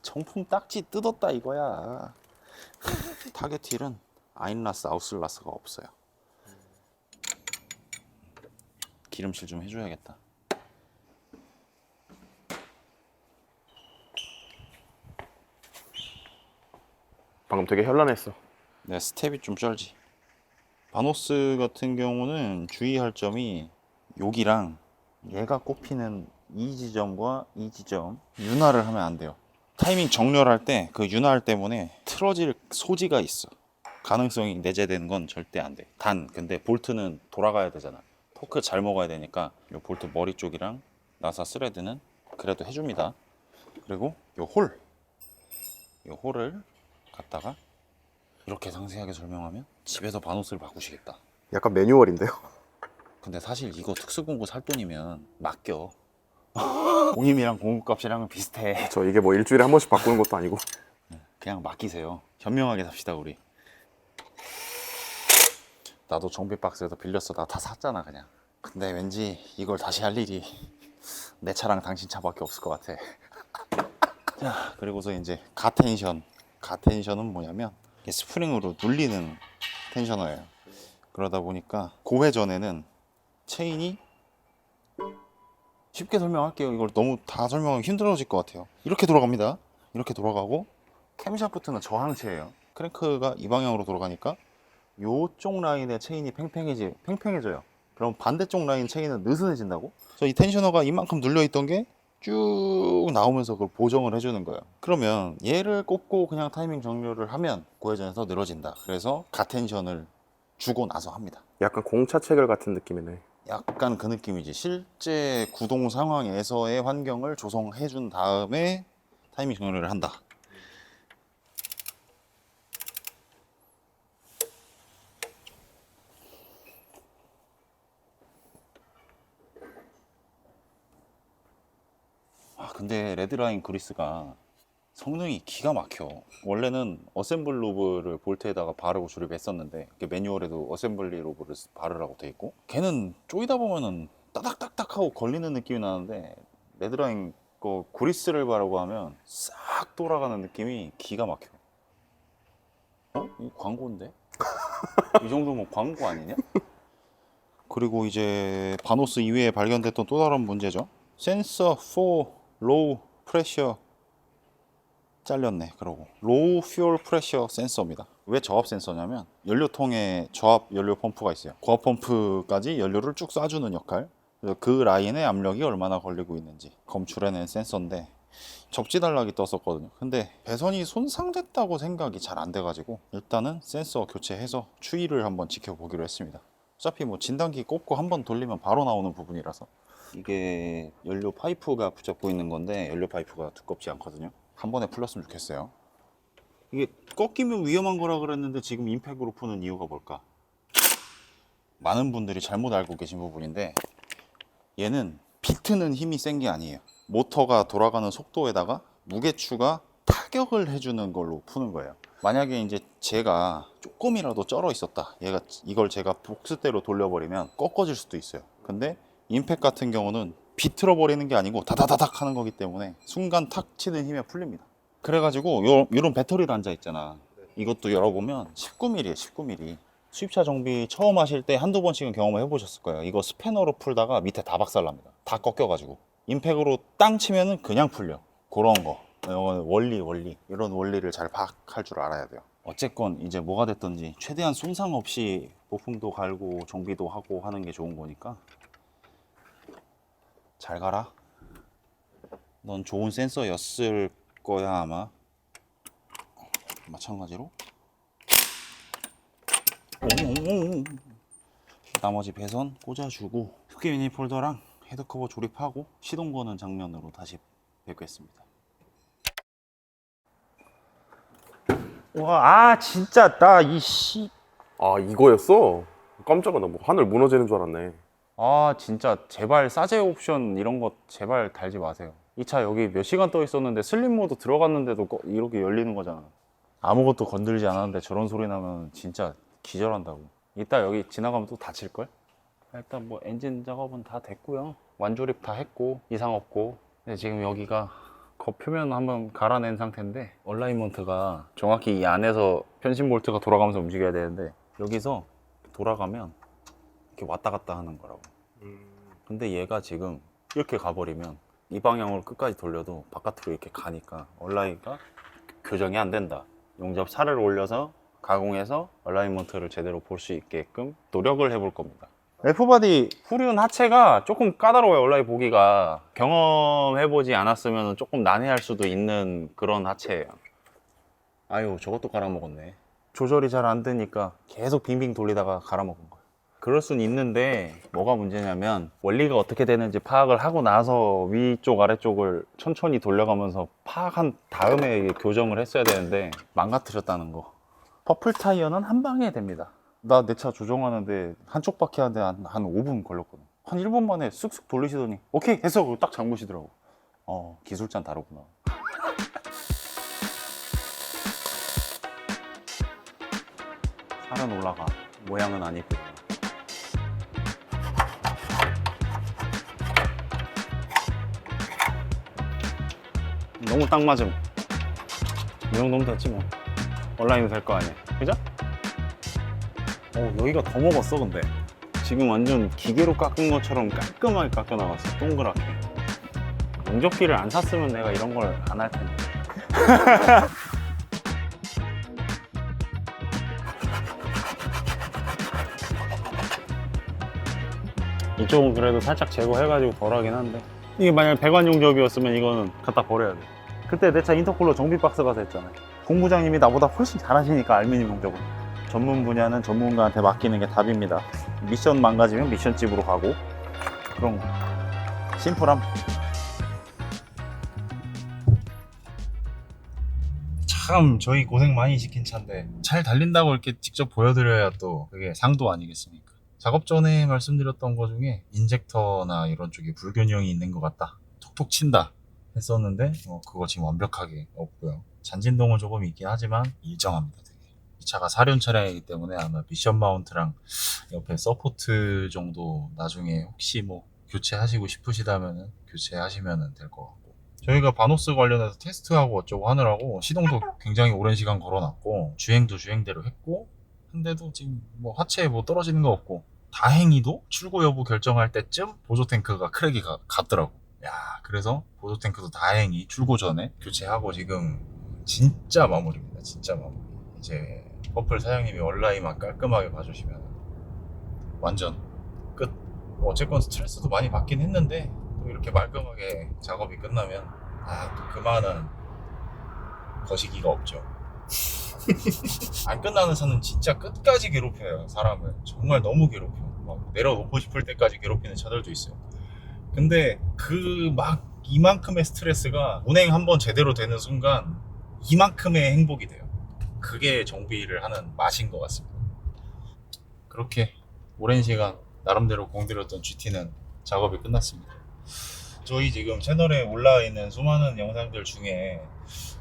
정품 딱지 뜯었다 이거야. 타겟 휠은 아인라스 아우슬라스가 없어요. 기름칠 좀 해줘야겠다. 방금 되게 현란했어. 네, 스텝이 좀 쩔지. 바노스 같은 경우는 주의할 점이 여기랑 얘가 꼽히는 이 지점과 이 지점 윤활을 하면 안 돼요. 타이밍 정렬할 때 그 윤활 때문에 틀어질 소지가 있어. 가능성이 내재되는 건 절대 안 돼. 근데 볼트는 돌아가야 되잖아. 토크 잘 먹어야 되니까 이 볼트 머리 쪽이랑 나사 스레드는 그래도 해줍니다. 그리고 이 홀을 갖다가 이렇게 상세하게 설명하면 집에서 바노스를 바꾸시겠다. 약간 매뉴얼인데요? 근데 사실 이거 특수공구 살 돈이면 맡겨. 공임이랑 공구값이랑은 비슷해. 저 이게 뭐 일주일에 한 번씩 바꾸는 것도 아니고. 그냥 맡기세요. 현명하게 삽시다 우리. 나도 정비 박스에서 빌렸어. 나 다 샀잖아 그냥. 근데 왠지 이걸 다시 할 일이 내 차랑 당신 차밖에 없을 것 같아. 자, 그리고서 이제 가텐션은 뭐냐면 이게 스프링으로 눌리는 텐셔너예요. 그러다 보니까 고회전에는 체인이, 쉽게 설명할게요. 이걸 너무 다 설명하기 힘들어질 것 같아요. 이렇게 돌아갑니다. 이렇게 돌아가고, 캠샤프트는 저항체예요. 크랭크가 이 방향으로 돌아가니까 요쪽 라인의 체인이 팽팽해져요. 그럼 반대쪽 라인 체인은 느슨해진다고? 그래서 이 텐셔너가 이만큼 눌려있던 게 쭉 나오면서 그걸 보정을 해주는 거예요. 그러면 얘를 꼽고 그냥 타이밍 정렬을 하면 고회전에서 늘어진다. 그래서 가텐션을 주고 나서 합니다. 약간 공차 체결 같은 느낌이네. 약간 그 느낌이지. 실제 구동 상황에서의 환경을 조성해 준 다음에 타이밍 정렬을 한다. 근데 레드라인 그리스가 성능이 기가 막혀. 원래는 어셈블 로브를 볼트에다가 바르고 조립했었는데, 매뉴얼에도 어셈블리 로브를 바르라고 돼 있고, 걔는 쪼이다 보면은 따닥따닥 하고 걸리는 느낌이 나는데, 레드라인 거 그리스를 바르고 하면 싹 돌아가는 느낌이 기가 막혀. 이 광고인데? 이 정도면 광고 아니냐? 그리고 이제 바노스 이외에 발견됐던 또 다른 문제죠. 센서 4 로우 프레셔 잘렸네. 그러고 로우 퓨얼 프레셔 센서입니다. 왜 저압 센서냐면 연료통에 저압 연료 펌프가 있어요. 고압 펌프까지 연료를 쭉 쏴주는 역할. 그래서 그 라인에 압력이 얼마나 걸리고 있는지 검출해낸 센서인데, 접지 단락이 떴었거든요. 근데 배선이 손상됐다고 생각이 잘 안 돼가지고 일단은 센서 교체해서 추이를 한번 지켜보기로 했습니다. 어차피 뭐 진단기 꼽고 한번 돌리면 바로 나오는 부분이라서. 이게 연료 파이프가 붙잡고 있는 건데 연료 파이프가 두껍지 않거든요. 한 번에 풀렸으면 좋겠어요. 이게 꺾이면 위험한 거라 그랬는데 지금 임팩으로 푸는 이유가 뭘까? 많은 분들이 잘못 알고 계신 부분인데, 얘는 비트는 힘이 센 게 아니에요. 모터가 돌아가는 속도에다가 무게추가 타격을 해주는 걸로 푸는 거예요. 만약에 이제 제가 조금이라도 쩔어 있었다, 이걸 제가 복스대로 돌려버리면 꺾어질 수도 있어요. 근데 임팩 같은 경우는 비틀어 버리는 게 아니고 다다다닥 하는 거기 때문에 순간 탁 치는 힘에 풀립니다. 그래가지고 요런 배터리를 앉아 있잖아. 이것도 열어보면 19mm에 19mm. 수입차 정비 처음 하실 때 한두 번씩은 경험을 해보셨을 거예요. 이거 스패너로 풀다가 밑에 다 박살납니다. 다 꺾여가지고. 임팩으로 땅 치면은 그냥 풀려. 그런 거. 원리. 이런 원리를 잘 파악할 줄 알아야 돼요. 어쨌건 이제 뭐가 됐든지 최대한 손상 없이 부품도 갈고 정비도 하고 하는 게 좋은 거니까 잘 가라. 넌 좋은 센서였을 거야 아마. 마찬가지로 나머지 배선 꽂아주고 흡기 유니폴더랑 헤드커버 조립하고 시동 거는 장면으로 다시 뵙겠습니다. 와, 진짜 나 이씨. 아, 이거였어? 깜짝이야. 나 뭐 하늘 무너지는 줄 알았네. 진짜 제발 사제 옵션 이런 거 제발 달지 마세요. 이 차 여기 몇 시간 떠 있었는데 슬립 모드 들어갔는데도 이렇게 열리는 거잖아. 아무것도 건들지 않았는데 저런 소리 나면 진짜 기절한다고. 이따 여기 지나가면 또 다칠걸? 일단 뭐 엔진 작업은 다 됐고요. 완조립 다 했고 이상 없고. 근데 지금 여기가 겉표면 한번 갈아낸 상태인데 얼라이먼트가 정확히 이 안에서 편심 볼트가 돌아가면서 움직여야 되는데 여기서 돌아가면 이렇게 왔다 갔다 하는 거라고. 근데 얘가 지금 이렇게 가버리면 이 방향으로 끝까지 돌려도 바깥으로 이렇게 가니까 얼라이가 교정이 안 된다. 용접 살을 올려서 가공해서 얼라이먼트를 제대로 볼 수 있게끔 노력을 해볼 겁니다. F바디 후륜 하체가 조금 까다로워요. 얼라이 보기가 경험해보지 않았으면 조금 난해할 수도 있는 그런 하체예요. 아유, 저것도 갈아먹었네. 조절이 잘 안 되니까 계속 빙빙 돌리다가 갈아먹은 거예요. 그럴 순 있는데 뭐가 문제냐면 원리가 어떻게 되는지 파악을 하고 나서 위쪽 아래쪽을 천천히 돌려가면서 파악한 다음에 교정을 했어야 되는데 망가뜨렸다는 거. 퍼플 타이어는 한 방에 됩니다. 나 내 차 조정하는데 한쪽 바퀴 하는데 한 5분 걸렸거든. 한 1분 만에 쓱쓱 돌리시더니 오케이 됐어. 그리고 딱 잠그시더라고. 기술자는 다르구나. 살은 올라가. 모양은 안 이쁘고. 너무 딱 맞음. 이 정도면 됐지 뭐. 온라인은 될 거 아니야. 그죠? 여기가 더 먹었어 근데. 지금 완전 기계로 깎은 것처럼 깔끔하게 깎여 나갔어. 동그랗게. 용접기를 안 샀으면 내가 이런 걸 안 할 텐데. 이쪽은 그래도 살짝 제거해가지고 덜하긴 한데 이게 만약 배관 용접이었으면 이거는 갖다 버려야 돼. 그때 내 차 인터쿨러 정비 박스 가서 했잖아요. 공부장님이 나보다 훨씬 잘하시니까 알루미늄 용접은. 전문 분야는 전문가한테 맡기는 게 답입니다. 미션 망가지면 미션집으로 가고 그런 거. 심플함. 참 저희 고생 많이 시킨 차인데 잘 달린다고 이렇게 직접 보여드려야 또 그게 상도 아니겠습니까? 작업 전에 말씀드렸던 거 중에 인젝터나 이런 쪽에 불균형이 있는 것 같다, 톡톡 친다 했었는데 그거 지금 완벽하게 없고요. 잔진동은 조금 있긴 하지만 일정합니다. 되게. 이 차가 4륜 차량이기 때문에 아마 미션 마운트랑 옆에 서포트 정도 나중에 혹시 뭐 교체하시고 싶으시다면 교체하시면 될 것 같고, 저희가 바노스 관련해서 테스트하고 어쩌고 하느라고 시동도 굉장히 오랜 시간 걸어놨고 주행도 주행대로 했고, 근데도 지금 뭐 하체에 뭐 떨어지는 거 없고, 다행히도 출고 여부 결정할 때쯤 보조 탱크가 크랙이 갔더라고. 야, 그래서 보조 탱크도 다행히 출고 전에 교체하고 지금 진짜 마무리입니다. 진짜 마무리. 이제 퍼플 사장님이 온라인만 깔끔하게 봐주시면 완전 끝. 어쨌건 스트레스도 많이 받긴 했는데 또 이렇게 말끔하게 작업이 끝나면 또 그만한 거시기가 없죠. 안 끝나는 차는 진짜 끝까지 괴롭혀요. 사람을 정말 너무 괴롭혀. 막 내려놓고 싶을 때까지 괴롭히는 차들도 있어요. 근데 그 막 이만큼의 스트레스가 운행 한번 제대로 되는 순간 이만큼의 행복이 돼요. 그게 정비를 하는 맛인 것 같습니다. 그렇게 오랜 시간 나름대로 공들였던 GT는 작업이 끝났습니다. 저희 지금 채널에 올라와 있는 수많은 영상들 중에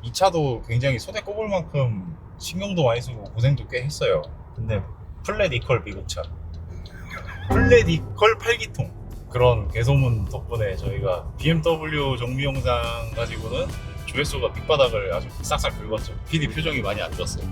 이 차도 굉장히 손에 꼽을 만큼 신경도 많이 쓰고 고생도 꽤 했어요. 근데 플랫 이퀄 미국차, 플랫 이퀄 8기통, 그런 개소문 덕분에 저희가 BMW 정비 영상 가지고는 조회수가 밑바닥을 아주 싹싹 긁었죠. PD 표정이 많이 안 좋았어요.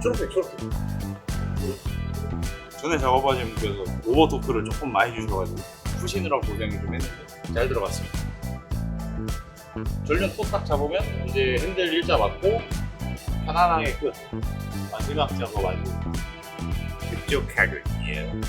초록색. 전에 작업하신 분께서 오버토크를 조금 많이 주셔가지고 푸시느라 고생이 좀 했는데 잘 들어갔습니다. 전륜 톡 딱 잡으면 이제 핸들 일자 맞고 편안하게 끝. 마지막 작업 아니고 그쪽 가격이에요.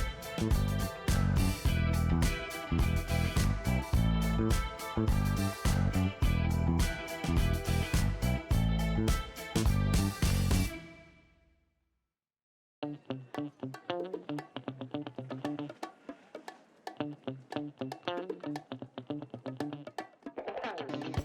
네.